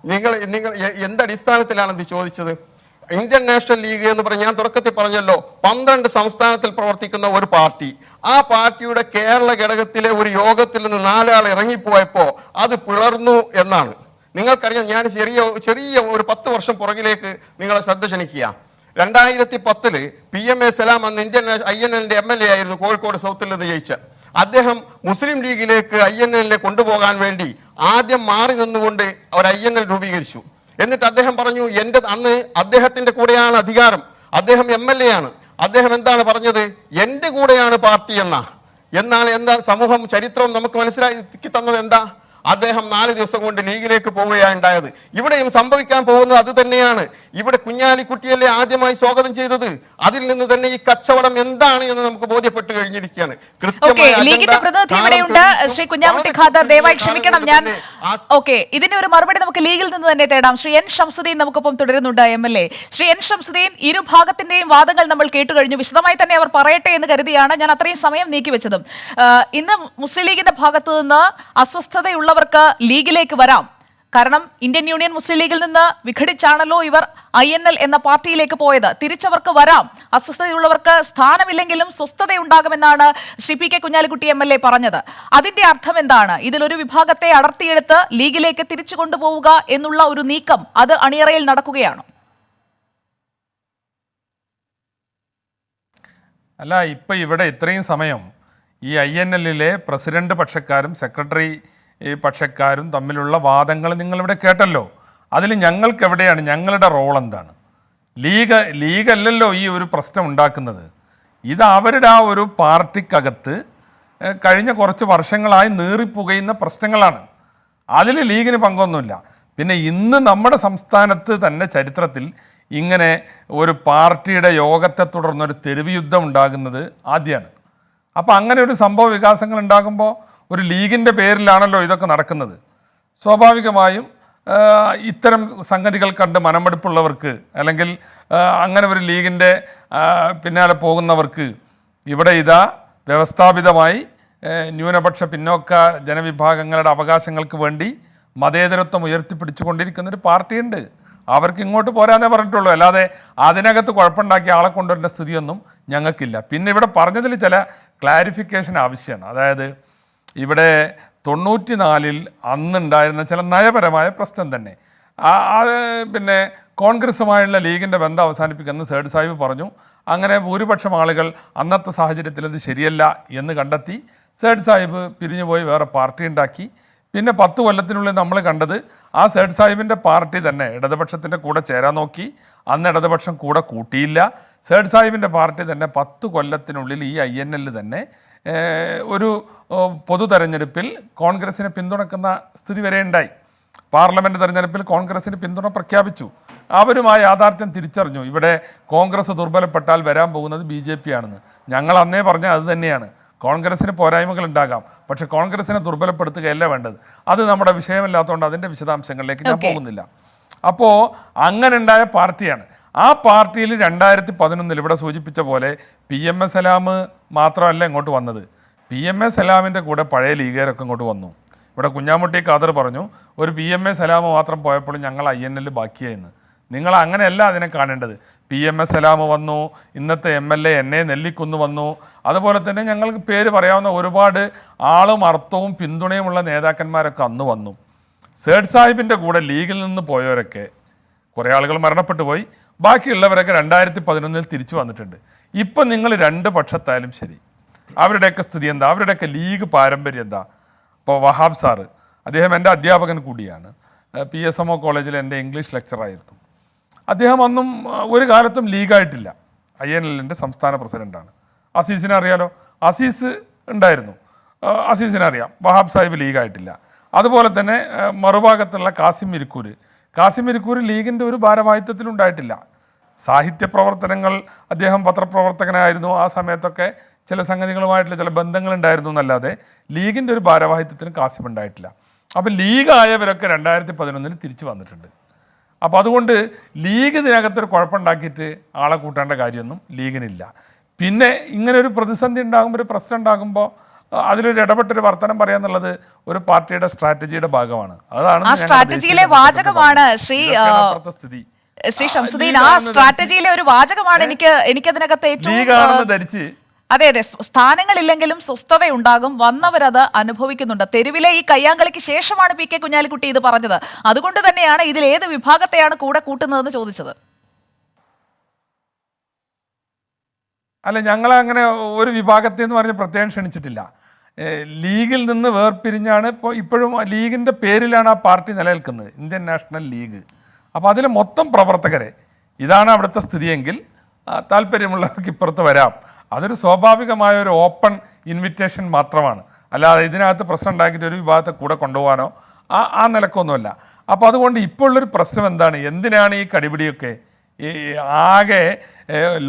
നിങ്ങൾ എന്തടിസ്ഥാനത്തിലാണ് ഇത് ചോദിച്ചത്? ഇന്ത്യൻ നാഷണൽ ലീഗ് എന്ന് പറഞ്ഞ് ഞാൻ തുടക്കത്തിൽ പറഞ്ഞല്ലോ, 12 സംസ്ഥാനത്തിൽ പ്രവർത്തിക്കുന്ന ഒരു പാർട്ടി. ആ പാർട്ടിയുടെ കേരള ഘടകത്തിലെ ഒരു യോഗത്തിൽ നിന്ന് 4 ആൾ ഇറങ്ങിപ്പോയപ്പോ അത് പിളർന്നു എന്നാണ്. നിങ്ങൾക്കറിയാം, ഞാൻ ചെറിയ ഒരു 10 വർഷം പുറകിലേക്ക് നിങ്ങളെ ശ്രദ്ധ ക്ഷണിക്കുക. 2010 PMA സലാം അന്ന് ഇന്ത്യൻ INL-ന്റെ MLA ആയിരുന്നു, കോഴിക്കോട് സൗത്തിൽ നിന്ന് ജയിച്ച അദ്ദേഹം മുസ്ലിം ലീഗിലേക്ക് INL-നെ കൊണ്ടുപോകാൻ വേണ്ടി ആദ്യം മാറി നിന്നുകൊണ്ട് ഒരു INL രൂപീകരിച്ചു. എന്നിട്ട് അദ്ദേഹം പറഞ്ഞു, അന്ന് അദ്ദേഹത്തിന്റെ കൂടെയാണ് അധികാരം, അദ്ദേഹം MLA ആണ്. അദ്ദേഹം എന്താണ് പറഞ്ഞത്? എന്റെ കൂടെയാണ് പാർട്ടി എന്നാൽ എന്താ സമൂഹം ചരിത്രവും നമുക്ക് മനസ്സിലാക്കി തന്നത് എന്താ? അദ്ദേഹം 4 ദിവസം കൊണ്ട് ലീഗിലേക്ക് പോവുകയാണ് ഉണ്ടായത്. ഇവിടെയും സംഭവിക്കാൻ പോകുന്നത് അത് തന്നെയാണ്. ഇവിടെ കുഞ്ഞാലിക്കുട്ടിയല്ലേ ആദ്യമായി സ്വാഗതം ചെയ്തത്. അതിൽ നിന്ന് തന്നെ ഈ കച്ചവടം എന്താണ് എന്ന് നമുക്ക് ബോധ്യപ്പെട്ട് കഴിഞ്ഞിരിക്കുകയാണ്. ലീഗിന്റെ പ്രതിനിധി ഇവിടെയുണ്ട്, ശ്രീ കുഞ്ഞാമുട്ടി ഖാദർ. ദയവായി ക്ഷമിക്കണം, ഞാൻ ഇതിന് ഒരു മറുപടി നമുക്ക് ലീഗിൽ നിന്ന് തന്നെ തേടാം. ശ്രീ N ഷംസുദ്ദീൻ നമുക്കൊപ്പം തുടരുന്നുണ്ട്, MLA. ശ്രീ N ഷംസുദ്ദീൻ, ഇരുഭാഗത്തിന്റെയും വാദങ്ങൾ നമ്മൾ കേട്ടു കഴിഞ്ഞു. വിശദമായി തന്നെ അവർ പറയട്ടെ എന്ന് കരുതിയാണ് ഞാൻ അത്രയും സമയം നീക്കിവെച്ചതും. ഇന്ന് മുസ്ലിം ലീഗിന്റെ ഭാഗത്തു നിന്ന് അസ്വസ്ഥതയുള്ള ലീഗിലേക്ക് വരാം. കാരണം ഇന്ത്യൻ യൂണിയൻ മുസ്ലിം ലീഗിൽ നിന്ന് വിഘടിച്ചാണല്ലോ ഇവർ INL എന്ന പാർട്ടിയിലേക്ക് പോയത്. തിരിച്ചവർക്ക് വരാം. അസ്വസ്ഥതയുള്ളവർക്ക് സ്ഥാനമില്ലെങ്കിലും സ്വസ്ഥതയുണ്ടാകുമെന്നാണ് ശ്രീ PK കുഞ്ഞാലിക്കുട്ടി MLA പറഞ്ഞത്. അതിന്റെ അർത്ഥം എന്താണ്? ഇതിലൊരു വിഭാഗത്തെ അടർത്തിയെടുത്ത് ലീഗിലേക്ക് തിരിച്ചു കൊണ്ടുപോവുക എന്നുള്ള ഒരു നീക്കം അത് അണിയറയിൽ നടക്കുകയാണോ? അല്ല, ഇപ്പൊ ഇവിടെ ഇത്രയും സമയം ഈ INL-ലെ പ്രസിഡന്റ് പക്ഷക്കാരും സെക്രട്ടറി പക്ഷക്കാരും തമ്മിലുള്ള വാദങ്ങൾ നിങ്ങളിവിടെ കേട്ടല്ലോ. അതിൽ ഞങ്ങൾക്ക് എവിടെയാണ് ഞങ്ങളുടെ റോൾ എന്താണ്? ലീഗല്ലല്ലോ ഈ ഒരു പ്രശ്നം ഉണ്ടാക്കുന്നത്. ഇത് അവരുടെ ആ ഒരു പാർട്ടിക്കകത്ത് കഴിഞ്ഞ കുറച്ച് വർഷങ്ങളായി നീറിപ്പുകയുന്ന പ്രശ്നങ്ങളാണ്. അതിൽ ലീഗിന് പങ്കൊന്നുമില്ല. പിന്നെ ഇന്ന് നമ്മുടെ സംസ്ഥാനത്ത് തന്നെ ചരിത്രത്തിൽ ഇങ്ങനെ ഒരു പാർട്ടിയുടെ യോഗത്തെ തുടർന്നൊരു തെരുവ് യുദ്ധം ഉണ്ടാകുന്നത് ആദ്യമാണ്. അപ്പോൾ അങ്ങനെ ഒരു സംഭവ വികാസങ്ങൾ ഉണ്ടാകുമ്പോൾ ഒരു ലീഗിൻ്റെ പേരിലാണല്ലോ ഇതൊക്കെ നടക്കുന്നത്. സ്വാഭാവികമായും ഇത്തരം സംഗതികൾ കണ്ട് മനമെടുപ്പുള്ളവർക്ക് അല്ലെങ്കിൽ അങ്ങനെ ഒരു ലീഗിൻ്റെ പിന്നാലെ പോകുന്നവർക്ക് ഇവിടെ വ്യവസ്ഥാപിതമായി ന്യൂനപക്ഷ പിന്നോക്ക ജനവിഭാഗങ്ങളുടെ അവകാശങ്ങൾക്ക് വേണ്ടി മതേതരത്വം ഉയർത്തിപ്പിടിച്ചുകൊണ്ടിരിക്കുന്നൊരു പാർട്ടിയുണ്ട്. അവർക്ക് ഇങ്ങോട്ട് പോരാന്നേ പറഞ്ഞിട്ടുള്ളൂ. അല്ലാതെ അതിനകത്ത് കുഴപ്പമുണ്ടാക്കിയ ആളെ കൊണ്ടുവരേണ്ട സ്ഥിതിയൊന്നും ഞങ്ങൾക്കില്ല. പിന്നെ ഇവിടെ പറഞ്ഞതിൽ ചില ക്ലാരിഫിക്കേഷൻ ആവശ്യമാണ്. അതായത് ഇവിടെ 94-ൽ അന്നുണ്ടായിരുന്ന ചില നയപരമായ പ്രശ്നം തന്നെ പിന്നെ കോൺഗ്രസുമായുള്ള ലീഗിൻ്റെ ബന്ധം അവസാനിപ്പിക്കുമെന്ന് സേഡ് സാഹിബ് പറഞ്ഞു. അങ്ങനെ ഭൂരിപക്ഷം ആളുകൾ അന്നത്തെ സാഹചര്യത്തിൽ അത് ശരിയല്ല എന്ന് കണ്ടെത്തി സേഡ് സാഹിബ് പിരിഞ്ഞുപോയി വേറെ പാർട്ടി ഉണ്ടാക്കി. പിന്നെ 10 കൊല്ലത്തിനുള്ളിൽ നമ്മൾ കണ്ടത് ആ സേഡ് സാഹിബിൻ്റെ പാർട്ടി തന്നെ ഇടതുപക്ഷത്തിൻ്റെ കൂടെ ചേരാൻ നോക്കി. അന്ന് ഇടതുപക്ഷം കൂടെ കൂട്ടിയില്ല. സേഡ് സാഹിബിൻ്റെ പാർട്ടി തന്നെ 10 കൊല്ലത്തിനുള്ളിൽ ഈ INL തന്നെ ഒരു പൊതു തെരഞ്ഞെടുപ്പിൽ കോൺഗ്രസിനെ പിന്തുണക്കുന്ന സ്ഥിതി വരെ ഉണ്ടായി. പാർലമെൻറ്റ് തെരഞ്ഞെടുപ്പിൽ കോൺഗ്രസിന് പിന്തുണ പ്രഖ്യാപിച്ചു. അവരുമായി യാഥാർത്ഥ്യം തിരിച്ചറിഞ്ഞു. ഇവിടെ കോൺഗ്രസ് ദുർബലപ്പെട്ടാൽ വരാൻ പോകുന്നത് BJP ആണെന്ന്. ഞങ്ങൾ അന്നേ പറഞ്ഞ അത് തന്നെയാണ്. കോൺഗ്രസിന് പോരായ്മകൾ ഉണ്ടാകാം, പക്ഷെ കോൺഗ്രസിനെ ദുർബലപ്പെടുത്തുകയല്ല വേണ്ടത്. അത് നമ്മുടെ വിഷയമല്ലാത്തതുകൊണ്ട് അതിൻ്റെ വിശദാംശങ്ങളിലേക്ക് ഞാൻ പോകുന്നില്ല. അപ്പോൾ അങ്ങനെ ഉണ്ടായ പാർട്ടിയാണ്. ആ പാർട്ടിയിൽ 2011 ഇവിടെ സൂചിപ്പിച്ച പോലെ PMA സലാം മാത്രമല്ല ഇങ്ങോട്ട് വന്നത്. PMA സലാമിൻ്റെ കൂടെ പഴയ ലീഗുകാരൊക്കെ ഇങ്ങോട്ട് വന്നു. ഇവിടെ കുഞ്ഞാമുട്ടി ഖാദർ പറഞ്ഞു ഒരു PMA സലാം മാത്രം പോയപ്പോൾ ഞങ്ങൾ INL ബാക്കിയായിരുന്നു. നിങ്ങൾ അങ്ങനെയല്ല അതിനെ കാണേണ്ടത്. PMA സലാം വന്നു, ഇന്നത്തെ MLA NA നെല്ലിക്കുന്ന് വന്നു, അതുപോലെ തന്നെ ഞങ്ങൾക്ക് പേര് പറയാവുന്ന ഒരുപാട് ആളും അർത്ഥവും പിന്തുണയുമുള്ള നേതാക്കന്മാരൊക്കെ അന്ന് വന്നു. സേഡ് സാഹിബിൻ്റെ കൂടെ ലീഗിൽ നിന്ന് പോയവരൊക്കെ കുറേ ആളുകൾ മരണപ്പെട്ടു പോയി, ബാക്കിയുള്ളവരൊക്കെ 2011 തിരിച്ചു വന്നിട്ടുണ്ട്. ഇപ്പം നിങ്ങൾ രണ്ട് പക്ഷത്തായാലും ശരി, അവരുടെയൊക്കെ സ്ഥിതി എന്താ, അവരുടെയൊക്കെ ലീഗ് പാരമ്പര്യം എന്താ? ഇപ്പോൾ വഹാബ് സാറ്, അദ്ദേഹം എൻ്റെ അധ്യാപകൻ കൂടിയാണ്, PSMO കോളേജിൽ എൻ്റെ ഇംഗ്ലീഷ് ലെക്ചറായിരുന്നു. അദ്ദേഹം ഒന്നും ഒരു കാലത്തും ലീഗായിട്ടില്ല, INLൻ്റെ സംസ്ഥാന പ്രസിഡൻ്റാണ്. അസീസിനെ അറിയാലോ, അസീസ് ഉണ്ടായിരുന്നു, അസീസിനെ അറിയാം. വഹാബ് സാഹിബ് ലീഗായിട്ടില്ല. അതുപോലെ തന്നെ മറുഭാഗത്തുള്ള കാസിം ഇരിക്കൂർ ലീഗിൻ്റെ ഒരു ഭാരവാഹിത്വത്തിലുണ്ടായിട്ടില്ല. സാഹിത്യ പ്രവർത്തനങ്ങൾ, അദ്ദേഹം പത്രപ്രവർത്തകനായിരുന്നു, ആ സമയത്തൊക്കെ ചില സംഗതികളുമായിട്ടുള്ള ചില ബന്ധങ്ങളുണ്ടായിരുന്നു എന്നല്ലാതെ ലീഗിൻ്റെ ഒരു ഭാരവാഹിത്വത്തിന് കാസിം ഉണ്ടായിട്ടില്ല. അപ്പോൾ ലീഗായവരൊക്കെ 2011 തിരിച്ചു വന്നിട്ടുണ്ട്. അപ്പോൾ അതുകൊണ്ട് ലീഗ് ഇതിനകത്തൊരു കുഴപ്പമുണ്ടാക്കിയിട്ട് ആളെ കൂട്ടേണ്ട കാര്യമൊന്നും ലീഗിനില്ല. പിന്നെ ഇങ്ങനെ ഒരു പ്രതിസന്ധി ഉണ്ടാകുമ്പോൾ, ഒരു പ്രശ്നം ഉണ്ടാകുമ്പോൾ അതിലൊരു ഇടപെട്ടൊരു വർത്തനം പറയാന്നുള്ളത് ഒരു പാർട്ടിയുടെ സ്ട്രാറ്റജിയുടെ ഭാഗമാണ്. അതാണ് ആ സ്ട്രാറ്റജിയിലെ വാചകമാണ് ശ്രീ ഷംസുദ്ദീൻ, ആ സ്ട്രാറ്റജിയിലെ ഒരു വാചകമാണ് എനിക്കതിനകത്ത് ഏറ്റവും ധരിച്ച്. അതെ, സ്ഥാനങ്ങളില്ലെങ്കിലും സ്വസ്ഥതയുണ്ടാകും, വന്നവരത് അനുഭവിക്കുന്നുണ്ട്. തെരുവിലെ ഈ കയ്യാങ്കളിക്ക് ശേഷമാണ് PK കുഞ്ഞാലിക്കുട്ടി ഇത് പറഞ്ഞത്. അതുകൊണ്ട് തന്നെയാണ് ഇതിൽ ഏത് വിഭാഗത്തെയാണ് കൂടെ കൂട്ടുന്നതെന്ന് ചോദിച്ചത്. അല്ല, ഞങ്ങളങ്ങനെ ഒരു വിഭാഗത്തെ എന്ന് പറഞ്ഞ് പ്രത്യേകം ക്ഷണിച്ചിട്ടില്ല. ലീഗിൽ നിന്ന് വേർപിരിഞ്ഞാണ് ഇപ്പോഴും ലീഗിൻ്റെ പേരിലാണ് ആ പാർട്ടി നിലനിൽക്കുന്നത്, ഇന്ത്യൻ നാഷണൽ ലീഗ്. അപ്പോൾ അതിലെ മൊത്തം പ്രവർത്തകരെ, ഇതാണ് അവിടുത്തെ സ്ഥിതിയെങ്കിൽ താല്പര്യമുള്ളവർക്ക് ഇപ്പുറത്ത് വരാം. അതൊരു സ്വാഭാവികമായ ഒരു ഓപ്പൺ ഇൻവിറ്റേഷൻ മാത്രമാണ്, അല്ലാതെ ഇതിനകത്ത് പ്രശ്നം ഉണ്ടാക്കിയിട്ട് ഒരു വിഭാഗത്തെ കൂടെ കൊണ്ടുപോകാനോ ആ നിലക്കൊന്നുമല്ല. അപ്പോൾ അതുകൊണ്ട് ഇപ്പോൾ ഉള്ളൊരു പ്രശ്നം എന്താണ്, എന്തിനാണ് ഈ കടിപിടിയൊക്കെ? ഈ ആകെ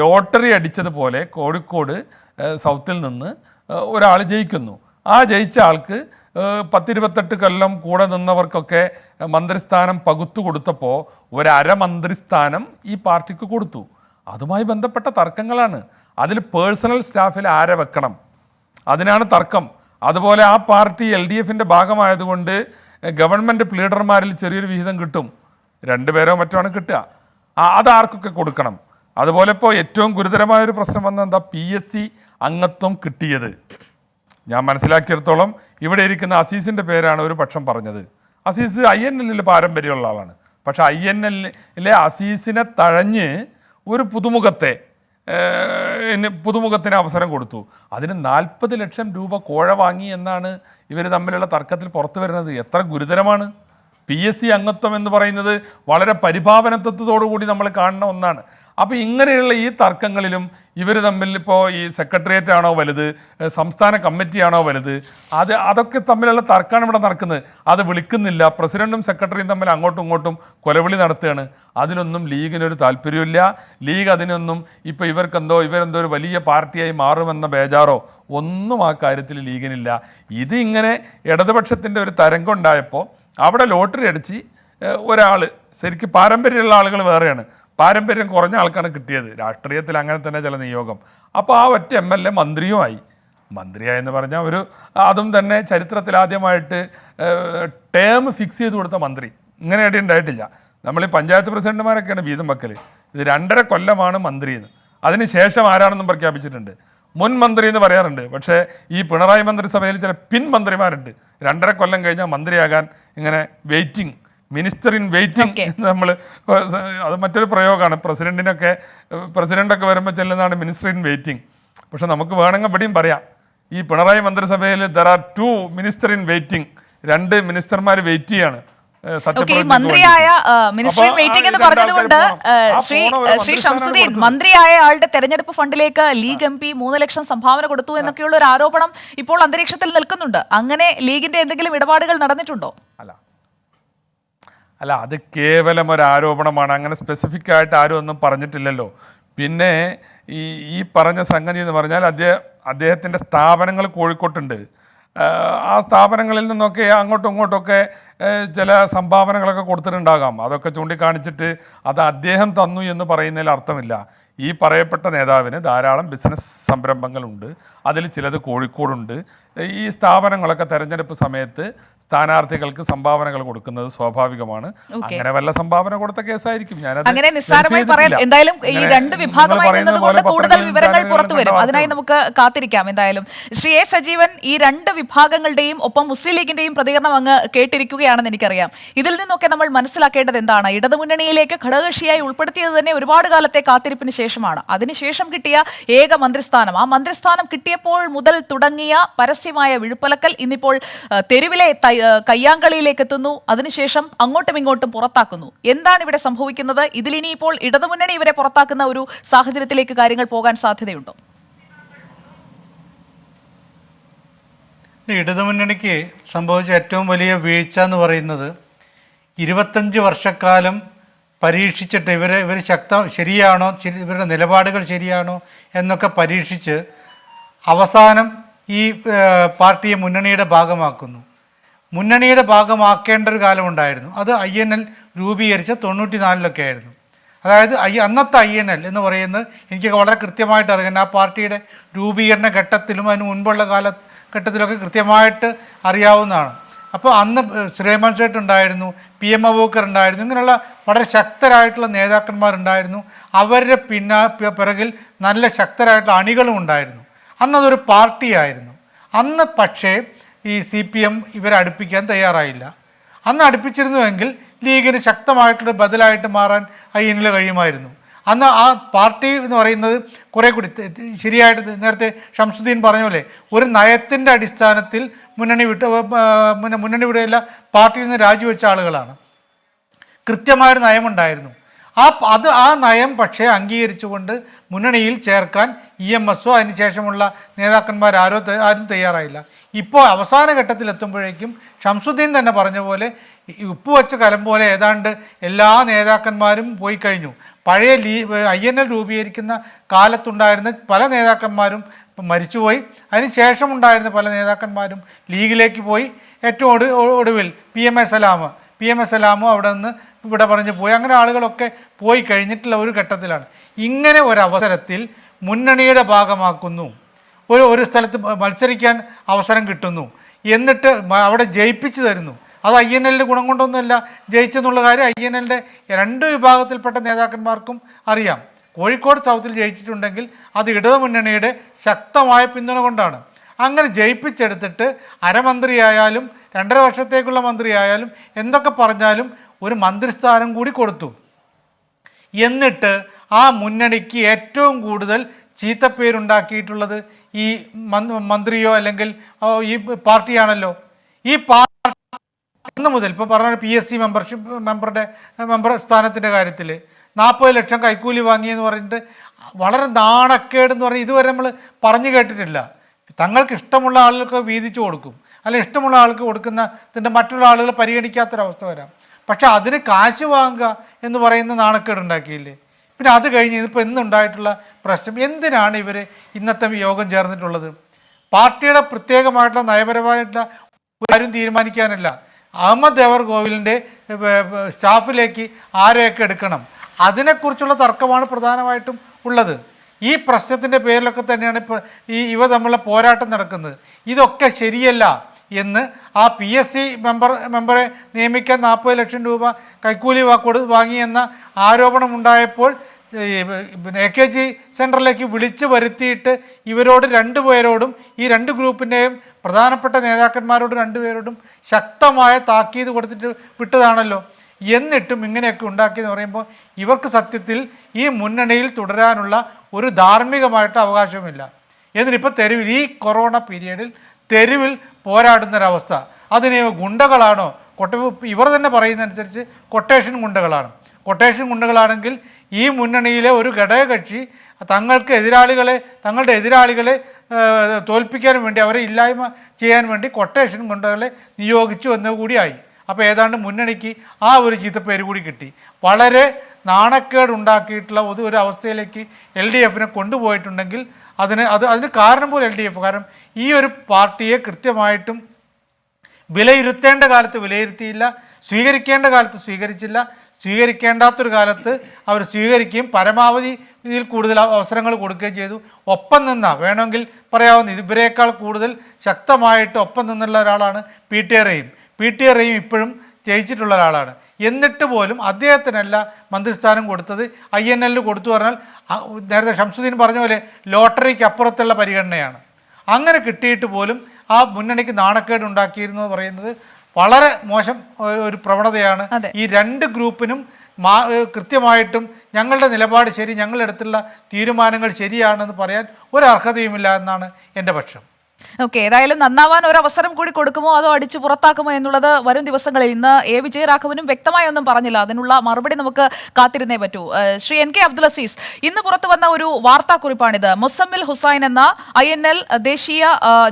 ലോട്ടറി അടിച്ചതുപോലെ കോഴിക്കോട് സൗത്തിൽ നിന്ന് ഒരാൾ ജയിക്കുന്നു. ആ ജയിച്ച ആൾക്ക് 10-28 കൊല്ലം കൂടെ നിന്നവർക്കൊക്കെ മന്ത്രിസ്ഥാനം പകുത്തു കൊടുത്തപ്പോൾ ഒരമന്ത്രിസ്ഥാനം ഈ പാർട്ടിക്ക് കൊടുത്തു. അതുമായി ബന്ധപ്പെട്ട തർക്കങ്ങളാണ്. അതിൽ പേഴ്സണൽ സ്റ്റാഫിൽ ആരെ വെക്കണം, അതിനാണ് തർക്കം. അതുപോലെ ആ പാർട്ടി LDFൻ്റെ ഭാഗമായതുകൊണ്ട് ഗവൺമെൻറ് പ്ലീഡർമാരിൽ ചെറിയൊരു വിഹിതം കിട്ടും, 2 പേരോ മറ്റോ കിട്ടുക. അതാർക്കൊക്കെ കൊടുക്കണം. അതുപോലെ ഇപ്പോൾ ഏറ്റവും ഗുരുതരമായൊരു പ്രശ്നം വന്നത് എന്താ, PSC അംഗത്വം കിട്ടിയത്. ഞാൻ മനസ്സിലാക്കിയിടത്തോളം ഇവിടെ ഇരിക്കുന്ന അസീസിൻ്റെ പേരാണ് ഒരു പക്ഷം പറഞ്ഞത്. അസീസ് INL പാരമ്പര്യമുള്ള ആളാണ്. പക്ഷേ INL അസീസിനെ തഴഞ്ഞ് ഒരു പുതുമുഖത്തിന് അവസരം കൊടുത്തു. അതിന് 40 ലക്ഷം രൂപ കോഴ വാങ്ങി എന്നാണ് ഇവർ തമ്മിലുള്ള തർക്കത്തിൽ പുറത്തു വരുന്നത്. എത്ര ഗുരുതരമാണ്! PSC അംഗത്വം എന്ന് പറയുന്നത് വളരെ പരിഭാവനത്വത്തോടുകൂടി നമ്മൾ കാണുന്ന ഒന്നാണ്. അപ്പോൾ ഇങ്ങനെയുള്ള ഈ തർക്കങ്ങളിലും ഇവർ തമ്മിൽ ഇപ്പോൾ ഈ സെക്രട്ടേറിയറ്റ് ആണോ വലുത്, സംസ്ഥാന കമ്മിറ്റിയാണോ വലുത്, അതൊക്കെ തമ്മിലുള്ള തർക്കമാണ് ഇവിടെ നടക്കുന്നത്. അത് വിളിക്കുന്നില്ല, പ്രസിഡന്റും സെക്രട്ടറിയും തമ്മിൽ അങ്ങോട്ടും ഇങ്ങോട്ടും കൊലവിളി നടത്തുകയാണ്. അതിനൊന്നും ലീഗിനൊരു താല്പര്യമില്ല. ലീഗ് അതിനൊന്നും ഇപ്പോൾ ഇവരെന്തോ ഒരു വലിയ പാർട്ടിയായി മാറുമെന്ന ബേജാറോ ഒന്നും ആ കാര്യത്തിൽ ലീഗിനില്ല. ഇതിങ്ങനെ ഇടതുപക്ഷത്തിൻ്റെ ഒരു തരംഗം ഉണ്ടായപ്പോൾ അവിടെ ലോട്ടറി അടിച്ച് ഒരാൾ, ശരിക്കും പാരമ്പര്യമുള്ള ആളുകൾ വേറെയാണ്, പാരമ്പര്യം കുറഞ്ഞ ആൾക്കാണ് കിട്ടിയത്. രാഷ്ട്രീയത്തിൽ അങ്ങനെ തന്നെ ചില നിയോഗം. അപ്പോൾ ആ ഒറ്റ MLA മന്ത്രിയായെന്ന് പറഞ്ഞാൽ അതും തന്നെ ചരിത്രത്തിൽ ആദ്യമായിട്ട് ടേം ഫിക്സ് ചെയ്ത് കൊടുത്ത മന്ത്രി. ഇങ്ങനെ ഇടയിൽ ഉണ്ടായിട്ടില്ല. നമ്മൾ ഈ പഞ്ചായത്ത് പ്രസിഡന്റുമാരൊക്കെയാണ് വീതം വെക്കൽ. ഇത് 2.5 കൊല്ലമാണ് മന്ത്രിയെന്ന്. അതിനുശേഷം ആരാണെന്നും പ്രഖ്യാപിച്ചിട്ടുണ്ട്. മുൻ മന്ത്രി എന്ന് പറയാറുണ്ട്. പക്ഷേ ഈ പിണറായി മന്ത്രിസഭയിൽ ചില പിൻമന്ത്രിമാരുണ്ട്, 2.5 കൊല്ലം കഴിഞ്ഞാൽ മന്ത്രിയാകാൻ ഇങ്ങനെ വെയിറ്റിംഗ്, മിനിസ്റ്റർ ഇൻ വെയിറ്റിംഗ്. നമ്മൾ അത് മറ്റൊരു പ്രയോഗമാണ്. പ്രസിഡൻ്റൊക്കെ വരുമ്പോൾ ചെല്ലുന്നതാണ് മിനിസ്റ്റർ ഇൻ വെയിറ്റിംഗ്. പക്ഷെ നമുക്ക് വേണമെങ്കിൽ ഇവിടെയും പറയാം, ഈ പിണറായി മന്ത്രിസഭയിൽ there are 2 minister in waiting, 2 മിനിസ്റ്റർമാർ വെയിറ്റ് ചെയ്യാണ്. മന്ത്രിയായ മിനിസ്റ്റർ വെയിറ്റിംഗ് എന്ന് പറഞ്ഞതുകൊണ്ട് ശ്രീ ഷംസുദ്ദീൻ, മന്ത്രിയായ ആളുടെ തെരഞ്ഞെടുപ്പ് ഫണ്ടിലേക്ക് ലീഗ് MP 3 ലക്ഷം സംഭാവന കൊടുത്തു എന്നൊക്കെയുള്ള ഒരു ആരോപണം ഇപ്പോൾ അന്തരീക്ഷത്തിൽ നിൽക്കുന്നുണ്ട്. അങ്ങനെ ലീഗിന്റെ എന്തെങ്കിലും ഇടപാടുകൾ നടന്നിട്ടുണ്ടോ? അല്ല, അത് കേവലം ഒരു ആരോപണമാണ്. അങ്ങനെ സ്പെസിഫിക് ആയിട്ട് ആരും ഒന്നും പറഞ്ഞിട്ടില്ലല്ലോ. പിന്നെ ഈ പറഞ്ഞ സംഗതി എന്ന് പറഞ്ഞാൽ അദ്ദേഹത്തിൻ്റെ സ്ഥാപനങ്ങൾ കോഴിക്കോട്ടുണ്ട്. ആ സ്ഥാപനങ്ങളിൽ നിന്നൊക്കെ അങ്ങോട്ടും ഇങ്ങോട്ടൊക്കെ ചില സംഭാവനകളൊക്കെ കൊടുത്തിട്ടുണ്ടാകാം. അതൊക്കെ ചൂണ്ടിക്കാണിച്ചിട്ട് അത് അദ്ദേഹം തന്നു എന്ന് പറയുന്നതിൽ അർത്ഥമില്ല. ഈ പറയപ്പെട്ട നേതാവിന് ധാരാളം ബിസിനസ് സംരംഭങ്ങളുണ്ട്. അതിൽ ചിലത് കോഴിക്കോടുണ്ട്. ഈ സ്ഥാപനങ്ങളൊക്കെ തെരഞ്ഞെടുപ്പ് സമയത്ത് സ്ഥാനാർത്ഥികൾക്ക് സംഭാവനകൾ കൊടുക്കുന്നത് സ്വാഭാവികമാണ്. അങ്ങനെ വല്ല സംഭാവന കൊടുത്ത കേസായിരിക്കും. അങ്ങനെ നിസ്സാരമായി പറയാൻ എന്തായാലും ഈ രണ്ട് വിഭാഗമായി നിന്നതുകൊണ്ട് കൂടുതൽ വിവരങ്ങൾ പുറത്തു വരും. അതിനായി നമുക്ക് കാത്തിരിക്കാം. എന്തായാലും ശ്രീ എ സജീവൻ, ഈ രണ്ട് വിഭാഗങ്ങളുടെയും ഒപ്പം മുസ്ലിം ലീഗിന്റെയും പ്രതികരണം അങ്ങ് കേട്ടിരിക്കുകയാണെന്ന് എനിക്കറിയാം. ഇതിൽ നിന്നൊക്കെ നമ്മൾ മനസ്സിലാക്കേണ്ടത് എന്താണ്? ഇടതുമുന്നണിയിലേക്ക് ഘടകകക്ഷിയായി ഉൾപ്പെടുത്തിയത് തന്നെ ഒരുപാട് കാലത്തെ കാത്തിരിപ്പിന് ശേഷമാണ്. അതിനുശേഷം കിട്ടിയ ഏക മന്ത്രിസ്ഥാനം, ആ മന്ത്രിസ്ഥാനം കിട്ടിയപ്പോൾ മുതൽ തുടങ്ങിയ പരസ്യമായ വിഴുപ്പലക്കൽ ഇന്നിപ്പോൾ തെരുവിലെ കയ്യാങ്കളിയിലേക്ക് എത്തുന്നു. അതിനുശേഷം അങ്ങോട്ടും ഇങ്ങോട്ടും പുറത്താക്കുന്നു. എന്താണ് ഇവിടെ സംഭവിക്കുന്നത്? ഇതിലിനിയിപ്പോൾ ഇടതുമുന്നണി ഇവരെ പുറത്താക്കുന്ന ഒരു സാഹചര്യത്തിലേക്ക് കാര്യങ്ങൾ പോകാൻ സാധ്യതയുണ്ടോ? ഇടതുമുന്നണിക്ക് സംഭവിച്ച ഏറ്റവും വലിയ വീഴ്ച എന്ന് പറയുന്നത് 25 വർഷക്കാലം പരീക്ഷിച്ചിട്ട് ഇവർ ശരിയാണോ, ഇവരുടെ നിലപാടുകൾ ശരിയാണോ എന്നൊക്കെ പരീക്ഷിച്ച് അവസാനം ഈ പാർട്ടിയെ മുന്നണിയുടെ ഭാഗമാക്കുന്നു. മുന്നണിയുടെ ഭാഗമാക്കേണ്ട ഒരു കാലമുണ്ടായിരുന്നു. അത് INL രൂപീകരിച്ച 94 ആയിരുന്നു. അതായത് അന്നത്തെ INL എന്ന് പറയുന്നത് എനിക്കൊക്കെ വളരെ കൃത്യമായിട്ട് അറിയാം. ആ പാർട്ടിയുടെ രൂപീകരണ ഘട്ടത്തിലും അതിന് മുൻപുള്ള കാലഘട്ടത്തിലൊക്കെ കൃത്യമായിട്ട് അറിയാവുന്നതാണ്. അപ്പോൾ അന്ന് സുലൈമാൻ സേട്ട് ഉണ്ടായിരുന്നു, PM അബൂബക്കർ ഉണ്ടായിരുന്നു, ഇങ്ങനെയുള്ള വളരെ ശക്തരായിട്ടുള്ള നേതാക്കന്മാരുണ്ടായിരുന്നു. അവരുടെ പിറകിൽ നല്ല ശക്തരായിട്ടുള്ള അണികളും ഉണ്ടായിരുന്നു. അന്നതൊരു പാർട്ടിയായിരുന്നു. അന്ന് പക്ഷേ ഈ CPM ഇവരെ അടുപ്പിക്കാൻ തയ്യാറായില്ല. അന്ന് അടുപ്പിച്ചിരുന്നുവെങ്കിൽ ലീഗിന് ശക്തമായിട്ടുള്ള ബദലായിട്ട് മാറാൻ INL കഴിയുമായിരുന്നു. അന്ന് ആ പാർട്ടി എന്ന് പറയുന്നത് കുറേ കൂടി ശരിയായിട്ട് നേരത്തെ ഷംസുദ്ദീൻ പറഞ്ഞ പോലെ ഒരു നയത്തിൻ്റെ അടിസ്ഥാനത്തിൽ മുന്നണി വിടുകയില്ല, പാർട്ടിയിൽ നിന്ന് രാജിവെച്ച ആളുകളാണ്. കൃത്യമായൊരു നയമുണ്ടായിരുന്നു. ആ നയം പക്ഷേ അംഗീകരിച്ചുകൊണ്ട് മുന്നണിയിൽ ചേർക്കാൻ EMSO അതിനുശേഷമുള്ള ആരും തയ്യാറായില്ല. ഇപ്പോൾ അവസാന ഘട്ടത്തിലെത്തുമ്പോഴേക്കും ഷംസുദ്ദീൻ തന്നെ പറഞ്ഞ പോലെ ഉപ്പ് വെച്ച കലം പോലെ ഏതാണ്ട് എല്ലാ നേതാക്കന്മാരും പോയി കഴിഞ്ഞു. പഴയ INL രൂപീകരിക്കുന്ന കാലത്തുണ്ടായിരുന്ന പല നേതാക്കന്മാരും മരിച്ചുപോയി. അതിനുശേഷം ഉണ്ടായിരുന്ന പല നേതാക്കന്മാരും ലീഗിലേക്ക് പോയി. ഏറ്റവും ഒടുവിൽ PM സലാമും അവിടെ നിന്ന് ഇവിടെ പറഞ്ഞു പോയി. അങ്ങനെ ആളുകളൊക്കെ പോയി കഴിഞ്ഞിട്ടുള്ള ഒരു ഘട്ടത്തിലാണ്. ഇങ്ങനെ ഒരവസരത്തിൽ മുന്നണിയുടെ ഭാഗമാക്കുന്നു, ഒരു സ്ഥലത്ത് മത്സരിക്കാൻ അവസരം കിട്ടുന്നു, എന്നിട്ട് അവിടെ ജയിപ്പിച്ചു തരുന്നു. അത് INL ഗുണം കൊണ്ടൊന്നുമല്ല ജയിച്ചെന്നുള്ള കാര്യം INL രണ്ട് വിഭാഗത്തിൽപ്പെട്ട നേതാക്കന്മാർക്കും അറിയാം. കോഴിക്കോട് സൗത്തിൽ ജയിച്ചിട്ടുണ്ടെങ്കിൽ അത് ഇടതുമുന്നണിയുടെ ശക്തമായ പിന്തുണ കൊണ്ടാണ്. അങ്ങനെ ജയിപ്പിച്ചെടുത്തിട്ട് അരമന്ത്രിയായാലും 2.5 വർഷത്തേക്കുള്ള മന്ത്രിയായാലും എന്തൊക്കെ പറഞ്ഞാലും ഒരു മന്ത്രിസ്ഥാനം കൂടി കൊടുത്തു. എന്നിട്ട് ആ മുന്നണിക്ക് ഏറ്റവും കൂടുതൽ ചീത്തപ്പേരുണ്ടാക്കിയിട്ടുള്ളത് ഈ മന്ത്രിയോ അല്ലെങ്കിൽ ഈ പാർട്ടിയാണല്ലോ. ഈ പാർട്ടി അന്ന് മുതൽ ഇപ്പോൾ പറഞ്ഞ PSC മെമ്പർ സ്ഥാനത്തിൻ്റെ കാര്യത്തിൽ 40 ലക്ഷം കൈക്കൂലി വാങ്ങിയെന്ന് പറഞ്ഞിട്ട് വളരെ നാണക്കേടെന്ന് പറഞ്ഞാൽ ഇതുവരെ നമ്മൾ പറഞ്ഞു കേട്ടിട്ടില്ല. തങ്ങൾക്ക് ഇഷ്ടമുള്ള ആളുകൾക്ക് വീതിച്ചു കൊടുക്കും, അല്ലെങ്കിൽ ഇഷ്ടമുള്ള ആൾക്ക് കൊടുക്കുന്നതിൻ്റെ മറ്റുള്ള ആളുകൾ പരിഗണിക്കാത്തൊരവസ്ഥ വരാം. പക്ഷെ അതിന് കാശ് വാങ്ങുക എന്ന് പറയുന്ന നാണക്കേടുണ്ടാക്കിയില്ലേ? പിന്നെ അത് കഴിഞ്ഞ് ഇതിപ്പോൾ ഇന്നുണ്ടായിട്ടുള്ള പ്രശ്നം എന്തിനാണ് ഇവർ ഇന്നത്തെ യോഗം ചേർന്നിട്ടുള്ളത്? പാർട്ടിയുടെ പ്രത്യേകമായിട്ടുള്ള നയപരമായിട്ടുള്ള ഒരു കാര്യം തീരുമാനിക്കാനല്ല. അഹമ്മദ് ദേവർകോവിലിൻ്റെ സ്റ്റാഫിലേക്ക് ആരെയൊക്കെ എടുക്കണം, അതിനെക്കുറിച്ചുള്ള തർക്കമാണ് പ്രധാനമായിട്ടും ഉള്ളത്. ഈ പ്രശ്നത്തിൻ്റെ പേരിലൊക്കെ തന്നെയാണ് ഇപ്പോൾ ഇവ തമ്മിലുള്ള പോരാട്ടം നടക്കുന്നത്. ഇതൊക്കെ ശരിയല്ല എന്ന് ആ PSC മെമ്പറെ നിയമിക്കാൻ 40 ലക്ഷം രൂപ കൈക്കൂലി വാങ്ങിയെന്ന ആരോപണം ഉണ്ടായപ്പോൾ AKG സെൻറ്ററിലേക്ക് വിളിച്ചു വരുത്തിയിട്ട് ഇവരോട് രണ്ടുപേരോടും ഈ രണ്ട് ഗ്രൂപ്പിൻ്റെയും പ്രധാനപ്പെട്ട നേതാക്കന്മാരോട് രണ്ടുപേരോടും ശക്തമായ താക്കീത് കൊടുത്തിട്ട് വിട്ടതാണല്ലോ. എന്നിട്ടും ഇങ്ങനെയൊക്കെ ഉണ്ടാക്കിയെന്ന് പറയുമ്പോൾ ഇവർക്ക് സത്യത്തിൽ ഈ മുന്നണിയിൽ തുടരാനുള്ള ഒരു ധാർമ്മികമായിട്ട് അവകാശവുമില്ല. എന്നിട്ടിപ്പോൾ തെരുവിൽ ഈ കൊറോണ പീരീഡിൽ തെരുവിൽ പോരാടുന്നൊരവസ്ഥ. അതിന് ഗുണ്ടകളാണോ? ഇവർ തന്നെ പറയുന്നതനുസരിച്ച് കൊട്ടേഷൻ ഗുണ്ടകളാണെങ്കിൽ ഈ മുന്നണിയിലെ ഒരു ഘടകകക്ഷി തങ്ങളുടെ എതിരാളികളെ തോൽപ്പിക്കാൻ വേണ്ടി, അവരെ ഇല്ലായ്മ ചെയ്യാൻ വേണ്ടി കൊട്ടേഷൻ ഗുണ്ടകളെ നിയോഗിച്ചു എന്നുകൂടിയായി. അപ്പോൾ ഏതാണ്ട് മുന്നണിക്ക് ആ ഒരു ചീത്തപ്പേര് കൂടി കിട്ടി. വളരെ നാണക്കേടുണ്ടാക്കിയിട്ടുള്ള ഒരു അവസ്ഥയിലേക്ക് LDFനെ കൊണ്ടുപോയിട്ടുണ്ടെങ്കിൽ അതിന് കാരണം പോലും LDF. കാരണം ഈ ഒരു പാർട്ടിയെ കൃത്യമായിട്ടും വിലയിരുത്തേണ്ട കാലത്ത് വിലയിരുത്തിയില്ല, സ്വീകരിക്കേണ്ട കാലത്ത് സ്വീകരിച്ചില്ല, സ്വീകരിക്കേണ്ടാത്തൊരു കാലത്ത് അവർ സ്വീകരിക്കുകയും പരമാവധി ഇതിൽ കൂടുതൽ അവസരങ്ങൾ കൊടുക്കുകയും ചെയ്തു. ഒപ്പം നിന്ന, വേണമെങ്കിൽ പറയാവുന്ന ഇവരേക്കാൾ കൂടുതൽ ശക്തമായിട്ട് ഒപ്പം നിന്നുള്ള ഒരാളാണ് പി ടി ആർ റഹീം ഇപ്പോഴും ജയിച്ചിട്ടുള്ള ഒരാളാണ്. എന്നിട്ട് പോലും അദ്ദേഹത്തിനല്ല മന്ത്രിസ്ഥാനം കൊടുത്തത്, INL കൊടുത്തു. പറഞ്ഞാൽ നേരത്തെ ഷംസുദ്ദീൻ പറഞ്ഞ പോലെ ലോട്ടറിക്ക് അപ്പുറത്തുള്ള പരിഗണനയാണ്. അങ്ങനെ കിട്ടിയിട്ട് പോലും ആ മുന്നണിക്ക് നാണക്കേട് ഉണ്ടാക്കിയിരുന്നു എന്ന് പറയുന്നത് വളരെ മോശം ഒരു പ്രവണതയാണ്. ഈ രണ്ട് ഗ്രൂപ്പിനും കൃത്യമായിട്ടും ഞങ്ങളുടെ നിലപാട് ശരി, ഞങ്ങളെടുത്തുള്ള തീരുമാനങ്ങൾ ശരിയാണെന്ന് പറയാൻ ഒരു അർഹതയുമില്ല എന്നാണ് എൻ്റെ പക്ഷം. ഓക്കെ, ഏതായാലും നന്നാവാൻ ഒരു അവസരം കൂടി കൊടുക്കുമോ അതോ അടിച്ചു പുറത്താക്കുമോ എന്നുള്ളത് വരും ദിവസങ്ങളിൽ. ഇന്ന് A. വിജയരാഘവനും വ്യക്തമായി ഒന്നും പറഞ്ഞില്ല, അതിനുള്ള മറുപടി നമുക്ക് കാത്തിരുന്നേ പറ്റൂ. ശ്രീ NK അബ്ദുൽ അസീസ്, ഇന്ന് പുറത്തു വന്ന ഒരു വാർത്താക്കുറിപ്പാണിത്. മുസമ്മിൽ ഹുസൈൻ എന്ന INL ദേശീയ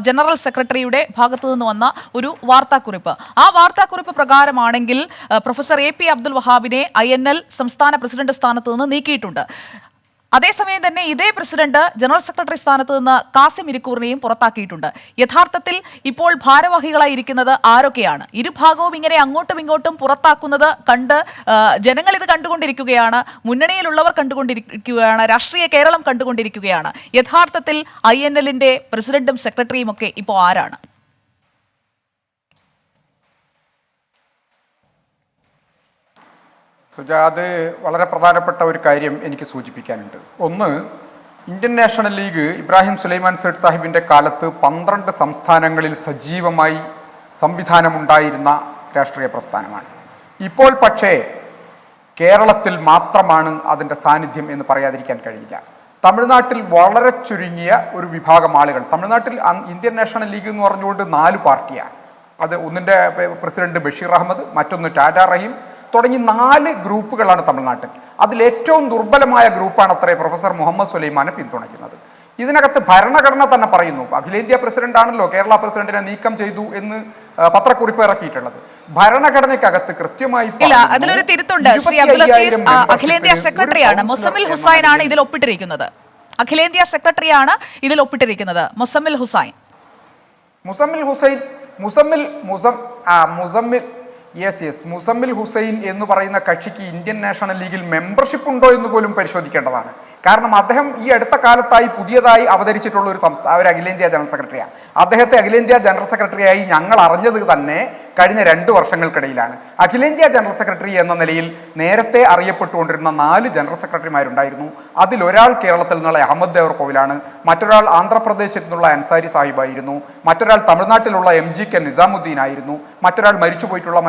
ജനറൽ സെക്രട്ടറിയുടെ ഭാഗത്തു നിന്ന് വന്ന ഒരു വാർത്താക്കുറിപ്പ്. ആ വാർത്താക്കുറിപ്പ് പ്രകാരമാണെങ്കിൽ പ്രൊഫസർ AP അബ്ദുൽ വഹാബിനെ INL സംസ്ഥാന പ്രസിഡന്റ് സ്ഥാനത്ത് നിന്ന് നീക്കിയിട്ടുണ്ട്. അതേസമയം തന്നെ ഇതേ പ്രസിഡന്റ് ജനറൽ സെക്രട്ടറി സ്ഥാനത്ത് നിന്ന് കാസിം ഇരിക്കൂറിനെയും പുറത്താക്കിയിട്ടുണ്ട്. യഥാർത്ഥത്തിൽ ഇപ്പോൾ ഭാരവാഹികളായിരിക്കുന്നത് ആരൊക്കെയാണ്? ഇരുഭാഗവും ഇങ്ങനെ അങ്ങോട്ടും ഇങ്ങോട്ടും പുറത്താക്കുന്നത് കണ്ട് ജനങ്ങൾ ഇത് കണ്ടുകൊണ്ടിരിക്കുകയാണ്, മുന്നണിയിലുള്ളവർ കണ്ടുകൊണ്ടിരിക്കുകയാണ്, രാഷ്ട്രീയ കേരളം കണ്ടുകൊണ്ടിരിക്കുകയാണ്. യഥാർത്ഥത്തിൽ INL-ന്റെ പ്രസിഡന്റും സെക്രട്ടറിയും ഒക്കെ ഇപ്പോൾ ആരാണ്? അത് വളരെ പ്രധാനപ്പെട്ട ഒരു കാര്യം എനിക്ക് സൂചിപ്പിക്കാനുണ്ട്. ഒന്ന്, Indian National League Ibrahim Sulaiman Sait സാഹിബിൻ്റെ കാലത്ത് 12 സംസ്ഥാനങ്ങളിൽ സജീവമായി സംവിധാനമുണ്ടായിരുന്ന രാഷ്ട്രീയ പ്രസ്ഥാനമാണ്. ഇപ്പോൾ പക്ഷേ കേരളത്തിൽ മാത്രമാണ് അതിൻ്റെ സാന്നിധ്യം എന്ന് പറയാതിരിക്കാൻ കഴിയില്ല. തമിഴ്നാട്ടിൽ വളരെ ചുരുങ്ങിയ ഒരു വിഭാഗം ആളുകൾ, തമിഴ്നാട്ടിൽ ഇന്ത്യൻ നാഷണൽ ലീഗ് എന്ന് പറഞ്ഞുകൊണ്ട് 4 പാർട്ടിയാണ്. അത് ഒന്നിൻ്റെ പ്രസിഡന്റ് ബഷീർ അഹമ്മദ്, മറ്റൊന്ന് ടാറ്റാ റഹീം തുടങ്ങി 4 ഗ്രൂപ്പുകളാണ് തമിഴ്നാട്ടിൽ. അതിലേറ്റവും ദുർബലമായ ഗ്രൂപ്പാണ് അത്രേ പ്രൊഫസർ മുഹമ്മദ് സുലൈമാനെ പിന്തുണയ്ക്കുന്നത്. ഇതിനകത്ത് ഭരണഘടന തന്നെ പറയുന്നു, അഖിലേന്ത്യാ പ്രസിഡന്റ് ആണല്ലോ കേരള പ്രസിഡന്റിനെ നീക്കം ചെയ്തു എന്ന് പത്രക്കുറിപ്പ് ഇറക്കിയിട്ടുള്ളത്. ഭരണഘടനയ്ക്കകത്ത് കൃത്യമായി അതിലൊരു തിരുത്തുണ്ട്. ശ്രീ അബ്ദുൽ അസീസ്, അഖിലേന്ത്യാ സെക്രട്ടറിയാണ് മുസമ്മിൽ ഹുസൈനാണ് ഇതിൽ ഒപ്പിട്ടിരിക്കുന്നത്. അഖിലേന്ത്യാ സെക്രട്ടറിയാണ് ഇതിൽ ഒപ്പിട്ടിരിക്കുന്നത് മുസമ്മിൽ ഹുസൈൻ. മുസമ്മിൽ ഹുസൈൻ എന്ന് പറയുന്ന കക്ഷിക്ക് ഇന്ത്യൻ നാഷണൽ ലീഗിൽ മെമ്പർഷിപ്പ് ഉണ്ടോ എന്ന് പോലും പരിശോധിക്കേണ്ടതാണ്. കാരണം അദ്ദേഹം ഈ അടുത്ത കാലത്തായി പുതിയതായി അവതരിച്ചിട്ടുള്ള ഒരു അഖിലേന്ത്യാ ജനറൽ സെക്രട്ടറിയാണ്. അദ്ദേഹത്തെ അഖിലേന്ത്യാ ജനറൽ സെക്രട്ടറിയായി ഞങ്ങൾ അറിഞ്ഞത് തന്നെ കഴിഞ്ഞ 2 വർഷങ്ങൾക്കിടയിലാണ്. അഖിലേന്ത്യാ ജനറൽ സെക്രട്ടറി എന്ന നിലയിൽ നേരത്തെ അറിയപ്പെട്ടുകൊണ്ടിരുന്ന 4 ജനറൽ സെക്രട്ടറിമാരുണ്ടായിരുന്നു. അതിലൊരാൾ കേരളത്തിൽ നിന്നുള്ള അഹമ്മദ് ദേവർകോവിലാണ്, മറ്റൊരാൾ ആന്ധ്രാപ്രദേശിൽ നിന്നുള്ള അൻസാരി സാഹിബായിരുന്നു, മറ്റൊരാൾ തമിഴ്നാട്ടിലുള്ള MGK നിസാമുദ്ദീൻ ആയിരുന്നു, മറ്റൊരാൾ മരിച്ചുപോയിട്ടുള്ള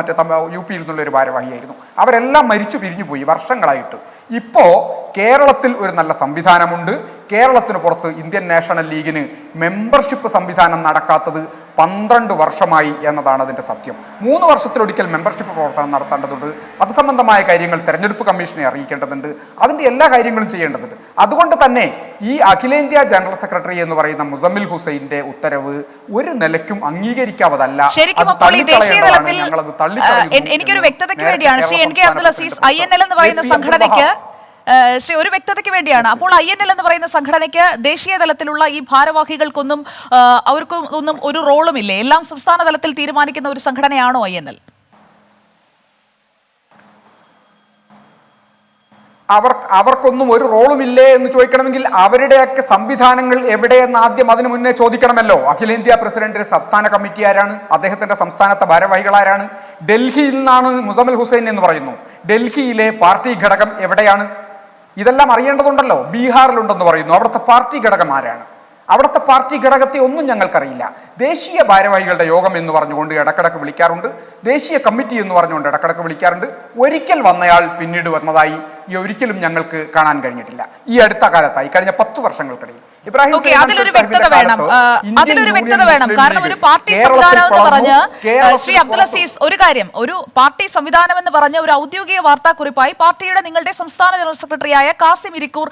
UP യിൽ നിന്നുള്ള ഒരു ഭാരവാഹിയായിരുന്നു. അവരെല്ലാം മരിച്ചു പിരിഞ്ഞുപോയി വർഷങ്ങളായിട്ട്. ഇപ്പോൾ കേരളത്തിൽ ഒരു നല്ല സംവിധാനമുണ്ട്. കേരളത്തിന് പുറത്ത് ഇന്ത്യൻ നാഷണൽ ലീഗിന് മെമ്പർഷിപ്പ് സംവിധാനം നടക്കാത്തത് 12 വർഷമായി എന്നതാണ് അതിൻ്റെ സത്യം. 3 വർഷത്തിലൊരിക്കൽ മെമ്പർഷിപ്പ് പ്രവർത്തനം നടത്തേണ്ടതുണ്ട്. അത് സംബന്ധമായ കാര്യങ്ങൾ തെരഞ്ഞെടുപ്പ് കമ്മീഷനെ അറിയിക്കേണ്ടതുണ്ട്. അതിൻ്റെ എല്ലാ കാര്യങ്ങളും ചെയ്യേണ്ടതുണ്ട്. അതുകൊണ്ട് തന്നെ ഈ അഖിലേന്ത്യാ ജനറൽ സെക്രട്ടറി എന്ന് പറയുന്ന മുസമ്മിൽ ഹുസൈൻ്റെ ഉത്തരവ് ഒരു നിലയ്ക്കും അംഗീകരിക്കാവതല്ല. എനിക്കൊരു വ്യക്തതയ്ക്ക് വേണ്ടിയാണ് ശ്രീ NK അബ്ദുൽ അസീസ്, INL എന്ന് പറയുന്ന സംഘടനയ്ക്ക് ഒരു വ്യക്തതയ്ക്ക് വേണ്ടിയാണ്. അപ്പോൾ INL എന്ന് പറയുന്ന സംഘടനയ്ക്ക് ദേശീയ തലത്തിലുള്ള ഈ ഭാരവാഹികൾക്കൊന്നും അവർക്കും ഒന്നും ഒരു റോളുമില്ലേ? എല്ലാം സംസ്ഥാന തലത്തിൽ തീരുമാനിക്കുന്ന ഒരു സംഘടനയാണോ INL? അവർക്കൊന്നും ഒരു റോളുമില്ലേ എന്ന് ചോദിക്കണമെങ്കിൽ അവരുടെയൊക്കെ സംവിധാനങ്ങൾ എവിടെയെന്ന് ആദ്യം അതിനു മുന്നേ ചോദിക്കണമല്ലോ. അഖിലേന്ത്യാ പ്രസിഡന്റിന്റെ സംസ്ഥാന കമ്മിറ്റി ആരാണ്? അദ്ദേഹത്തിന്റെ സംസ്ഥാനത്തെ ഭാരവാഹികൾ ആരാണ്? ഡൽഹിയിൽ നിന്നാണ് മുസമ്മിൽ ഹുസൈൻ എന്ന് പറയുന്നു. ഡൽഹിയിലെ പാർട്ടി ഘടകം എവിടെയാണ്? ഇതെല്ലാം അറിയേണ്ടതുണ്ടല്ലോ. ബീഹാറിലുണ്ടെന്ന് പറയുന്നു, അവിടുത്തെ പാർട്ടി ഘടകം ആരാണ്? അവിടുത്തെ പാർട്ടി ഘടകത്തെ ഒന്നും ഞങ്ങൾക്കറിയില്ല. ദേശീയ ഭാരവാഹികളുടെ യോഗം എന്ന് പറഞ്ഞുകൊണ്ട് ഇടക്കിടക്ക് വിളിക്കാറുണ്ട്, ദേശീയ കമ്മിറ്റി എന്ന് പറഞ്ഞുകൊണ്ട് ഇടക്കിടക്ക് വിളിക്കാറുണ്ട്. ഒരിക്കൽ വന്നയാൾ പിന്നീട് വന്നതായി ഒരിക്കലും ഞങ്ങൾക്ക് കാണാൻ കഴിഞ്ഞിട്ടില്ല ഈ അടുത്ത കാലത്തായി, കഴിഞ്ഞ 10 വർഷങ്ങൾക്കിടയിൽ. അതിലൊരു വ്യക്തത വേണം. കാരണം ഒരു പാർട്ടി സംവിധാനം എന്ന് പറഞ്ഞ് ശ്രീ അബ്ദുൽ അസീസ് ഒരു പാർട്ടി സംവിധാനം എന്ന് പറഞ്ഞ ഒരു ഔദ്യോഗിക വാർത്താക്കുറിപ്പായി പാർട്ടിയുടെ നിങ്ങളുടെ സംസ്ഥാന ജനറൽ സെക്രട്ടറിയായ കാസിം ഇരിക്കൂർ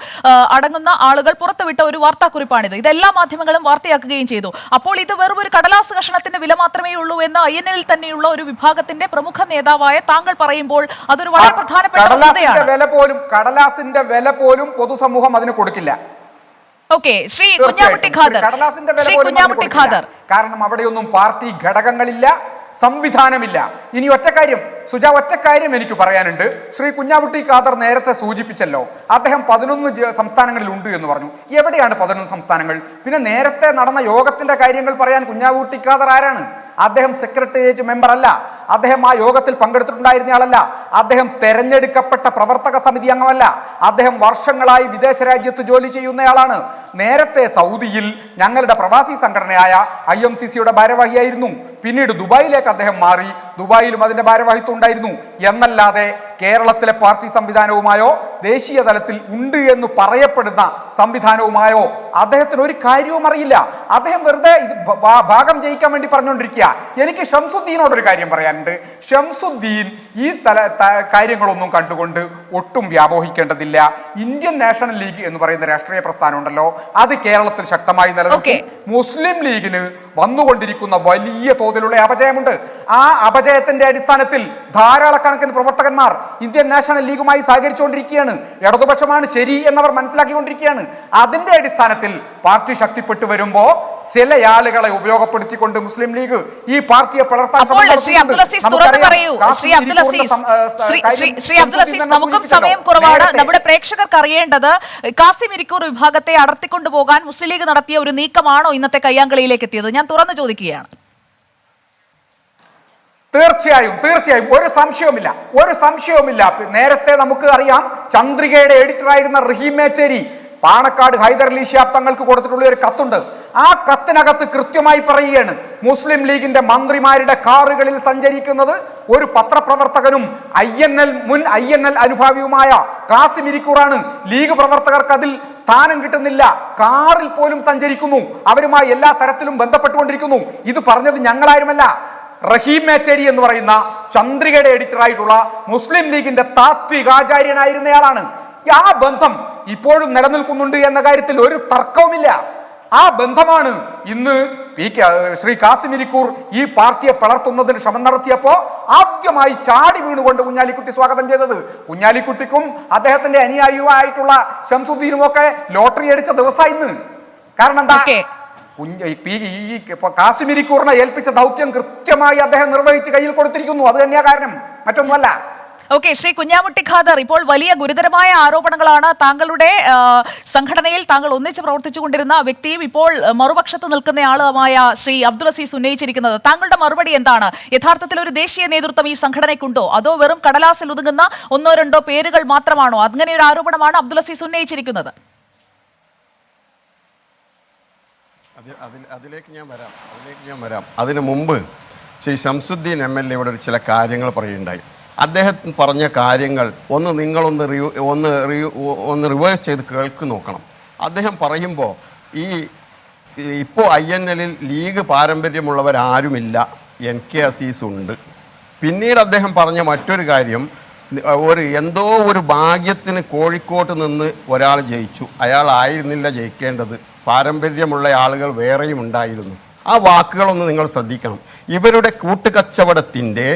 അടങ്ങുന്ന ആളുകൾ പുറത്തുവിട്ട ഒരു വാർത്താക്കുറിപ്പാണിത്. ഇതെല്ലാ മാധ്യമങ്ങളും വാർത്തയാക്കുകയും ചെയ്തു. അപ്പോൾ ഇത് വെറും ഒരു കടലാസ് കഷണത്തിന്റെ വില മാത്രമേ ഉള്ളൂ എന്ന് INL തന്നെയുള്ള ഒരു വിഭാഗത്തിന്റെ പ്രമുഖ നേതാവായ താങ്കൾ പറയുമ്പോൾ അതൊരു വളരെ പ്രധാനപ്പെട്ട വസ്തുതയാണ്. കടലാസിന്റെ വില പോലും പൊതുസമൂഹം അതിന് കൊടുക്കില്ല. ശ്രീ കുഞ്ഞാമുട്ടി ഖാദർ, കാരണം അവിടെയൊന്നും പാർട്ടി ഘടകങ്ങളില്ല, സംവിധാനമില്ല. ഇനി ഒറ്റക്കാര്യം ഒറ്റക്കാര്യം എനിക്ക് പറയാനുണ്ട്. ശ്രീ കുഞ്ഞാവുട്ടി ഖാദർ നേരത്തെ സൂചിപ്പിച്ചല്ലോ, അദ്ദേഹം 11 സംസ്ഥാനങ്ങളിൽ ഉണ്ട് എന്ന് പറഞ്ഞു. എവിടെയാണ് 11 സംസ്ഥാനങ്ങൾ? പിന്നെ നേരത്തെ നടന്ന യോഗത്തിന്റെ കാര്യങ്ങൾ പറയാൻ കുഞ്ഞാവുട്ടി ഖാദർ ആരാണ്? അദ്ദേഹം സെക്രട്ടേറിയറ്റ് മെമ്പർ അല്ല, അദ്ദേഹം ആ യോഗത്തിൽ പങ്കെടുത്തിട്ടുണ്ടായിരുന്നയാളല്ല, അദ്ദേഹം തെരഞ്ഞെടുക്കപ്പെട്ട പ്രവർത്തക സമിതി അംഗമല്ല, അദ്ദേഹം വർഷങ്ങളായി വിദേശ രാജ്യത്ത് ജോലി ചെയ്യുന്നയാളാണ്. നേരത്തെ സൗദിയിൽ ഞങ്ങളുടെ പ്രവാസി സംഘടനയായ IMCCയുടെ ഭാരവാഹിയായിരുന്നു. പിന്നീട് ദുബായിലേക്ക് അദ്ദേഹം മാറി, ദുബായിലും അതിന്റെ ഭാരവാഹിത്വം ഉണ്ടായിരുന്നു. എന്നല്ലാതെ കേരളത്തിലെ പാർട്ടി സംവിധാനവുമായോ ദേശീയ തലത്തിൽ ഉണ്ട് എന്ന് പറയപ്പെടുന്ന സംവിധാനവുമായോ അദ്ദേഹത്തിന് ഒരു കാര്യവും അറിയില്ല. അദ്ദേഹം വെറുതെ ഭാഗം ജയിക്കാൻ വേണ്ടി പറഞ്ഞുകൊണ്ടിരിക്കുക. എനിക്ക് ഷംസുദ്ദീനോടൊരു കാര്യം പറയാനുണ്ട്. ഷംസുദ്ദീൻ ഈ കാര്യങ്ങളൊന്നും കണ്ടുകൊണ്ട് ഒട്ടും വ്യാമോഹിക്കേണ്ടതില്ല. ഇന്ത്യൻ നാഷണൽ ലീഗ് എന്ന് പറയുന്ന രാഷ്ട്രീയ പ്രസ്ഥാനം ഉണ്ടല്ലോ, അത് കേരളത്തിൽ ശക്തമായി നിലനിൽക്കും. മുസ്ലിം ലീഗിന് വന്നുകൊണ്ടിരിക്കുന്ന വലിയ തോതിലുള്ള അപജയമുണ്ട്. ആ അപജയത്തിന്റെ അടിസ്ഥാനത്തിൽ ധാരാളക്കണക്കിന് പ്രവർത്തകന്മാർ ഇന്ത്യൻ നാഷണൽ ലീഗുമായി സഹകരിച്ചുകൊണ്ടിരിക്കുകയാണ്. ഇടതുപക്ഷമാണ് ശരി എന്നവർ മനസ്സിലാക്കിക്കൊണ്ടിരിക്കുകയാണ്. അതിന്റെ അടിസ്ഥാനത്തിൽ പാർട്ടി ശക്തിപ്പെട്ടു വരുമ്പോ ചില ആളുകളെ ഉപയോഗപ്പെടുത്തിക്കൊണ്ട് മുസ്ലിം ലീഗ് ഈ പാർട്ടിയെ നമുക്കും സമയം കുറവാണ്. നമ്മുടെ പ്രേക്ഷകർക്ക് അറിയേണ്ടത് കാസിം ഇരിക്കൂർ വിഭാഗത്തെ അടർത്തിക്കൊണ്ടുപോകാൻ മുസ്ലിം ലീഗ് നടത്തിയ ഒരു നീക്കമാണോ ഇന്നത്തെ കയ്യാങ്കളിയിലേക്ക് എത്തിയത്? ഞാൻ തുറന്നു ചോദിക്കുകയാണ്. തീർച്ചയായും ഒരു സംശയവുമില്ല. നേരത്തെ നമുക്ക് അറിയാം, ചന്ദ്രികയുടെ എഡിറ്ററായിരുന്ന റഹീം മേച്ചേരി പാണക്കാട് ഹൈദരലി ശിഹാബ് തങ്ങൾക്ക് കൊടുത്തിട്ടുള്ള ഒരു കത്തുണ്ട്. ആ കത്തിനകത്ത് കൃത്യമായി പറയുകയാണ്, മുസ്ലിം ലീഗിന്റെ മന്ത്രിമാരുടെ കാറുകളിൽ സഞ്ചരിക്കുന്നത് ഒരു പത്രപ്രവർത്തകനും മുൻ INL അനുഭാവിയുമായ കാസിം ഇരിക്കൂറാണ്. ലീഗ് പ്രവർത്തകർക്ക് അതിൽ സ്ഥാനം കിട്ടുന്നില്ല, കാറിൽ പോലും സഞ്ചരിക്കുന്നു, അവരുമായി എല്ലാ തരത്തിലും ബന്ധപ്പെട്ടുകൊണ്ടിരിക്കുന്നു. ഇത് പറഞ്ഞത് ഞങ്ങളാരുമല്ല, റഹീം മേച്ചേരി എന്ന് പറയുന്ന ചന്ദ്രികയുടെ എഡിറ്ററായിട്ടുള്ള മുസ്ലിം ലീഗിന്റെ താത്വികാചാര്യനായിരുന്നയാളാണ്. ആ ബന്ധം ഇപ്പോഴും നിലനിൽക്കുന്നുണ്ട് എന്ന കാര്യത്തിൽ ഒരു തർക്കവുമില്ല. ആ ബന്ധമാണ് ഇന്ന് ശ്രീ കാസിം ഇരിക്കൂർ ഈ പാർട്ടിയെ പിളർത്തുന്നതിന് ശ്രമം നടത്തിയപ്പോ ആദ്യമായി ചാടി വീണുകൊണ്ട് കുഞ്ഞാലിക്കുട്ടി സ്വാഗതം ചെയ്തത്. കുഞ്ഞാലിക്കുട്ടിക്കും അദ്ദേഹത്തിന്റെ അനുയായിയുമായിട്ടുള്ള ശംസുദ്ദീനും ഒക്കെ ലോട്ടറി അടിച്ച ദിവസമായി ഇന്ന്. കാരണം എന്താ? കാസിം ഇരിക്കൂറിനെ ഏൽപ്പിച്ച ദൗത്യം കൃത്യമായി അദ്ദേഹം നിർവഹിച്ച് കയ്യിൽ കൊടുത്തിരിക്കുന്നു. അത് തന്നെയാ കാരണം, മറ്റൊന്നുമല്ല. ഓക്കെ, ശ്രീ കുഞ്ഞാമുട്ടി ഖാദർ, ഇപ്പോൾ വലിയ ഗുരുതരമായ ആരോപണങ്ങളാണ് താങ്കളുടെ സംഘടനയിൽ താങ്കൾ ഒന്നിച്ച് പ്രവർത്തിച്ചുകൊണ്ടിരുന്ന വ്യക്തിയും ഇപ്പോൾ മറുപക്ഷത്ത് നിൽക്കുന്നയാളുമായ ശ്രീ അബ്ദുൽ അസീസ് ഉന്നയിച്ചിരിക്കുന്നത്. താങ്കളുടെ മറുപടി എന്താണ്? യഥാർത്ഥത്തിൽ ഒരു ദേശീയ നേതൃത്വം ഈ സംഘടനയ്ക്കുണ്ടോ, അതോ വെറും കടലാസിൽ ഒതുങ്ങുന്ന 1-2 പേരുകൾ മാത്രമാണോ? അങ്ങനെ ഒരു ആരോപണമാണ് അബ്ദുൽ അസീസ് ഉന്നയിച്ചിരിക്കുന്നത്. അതിലേക്ക് ഞാൻ വരാം. അതിനു മുമ്പ് ശ്രീ ശംസുദ്ദീൻ MLA ഇവിടെ ചില കാര്യങ്ങൾ പറയുകയുണ്ടായി. അദ്ദേഹം പറഞ്ഞ കാര്യങ്ങൾ നിങ്ങളൊന്ന് റിവേഴ്സ് ചെയ്ത് കേൾക്കി നോക്കണം. അദ്ദേഹം പറയുമ്പോൾ ഇപ്പോൾ INLൽ ലീഗ് പാരമ്പര്യമുള്ളവരാരുമില്ല, NK അസീസ് ഉണ്ട്. പിന്നീട് അദ്ദേഹം പറഞ്ഞ മറ്റൊരു കാര്യം, എന്തോ ഒരു ഭാഗ്യത്തിന് കോഴിക്കോട്ട് നിന്ന് ഒരാൾ ജയിച്ചു, അയാളായിരുന്നില്ല ജയിക്കേണ്ടത്, പാരമ്പര്യമുള്ള ആളുകൾ വേറെയും ഉണ്ടായിരുന്നു. ആ വാക്കുകളൊന്ന് നിങ്ങൾ ശ്രദ്ധിക്കണം. ഇവരുടെ കൂട്ടുകച്ചവടത്തിൻ്റെ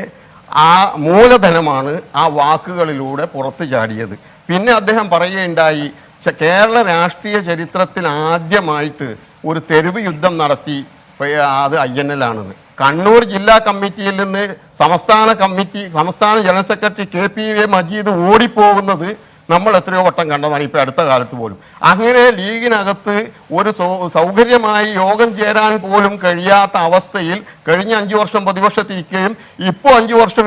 ആ മൂലധനമാണ് ആ വാക്കുകളിലൂടെ പുറത്തു ചാടിയത്. പിന്നെ അദ്ദേഹം പറയുകയുണ്ടായി, കേരള രാഷ്ട്രീയ ചരിത്രത്തിൽ ആദ്യമായിട്ട് ഒരു തെരുവ് യുദ്ധം നടത്തി, അത് INL ആണെന്ന്. കണ്ണൂർ ജില്ലാ കമ്മിറ്റിയിൽ നിന്ന് സംസ്ഥാന ജനറൽ സെക്രട്ടറി KPA മജീദ് ഓടിപ്പോകുന്നത് നമ്മൾ എത്രയോ വട്ടം കണ്ടതാണ്, ഇപ്പോൾ അടുത്ത കാലത്ത് പോലും. അങ്ങനെ ലീഗിനകത്ത് ഒരു സൗകര്യമായി യോഗം ചേരാൻ പോലും കഴിയാത്ത അവസ്ഥയിൽ കഴിഞ്ഞ 5 വർഷം പ്രതിപക്ഷത്തിരിക്കുകയും ഇപ്പോൾ 5 വർഷം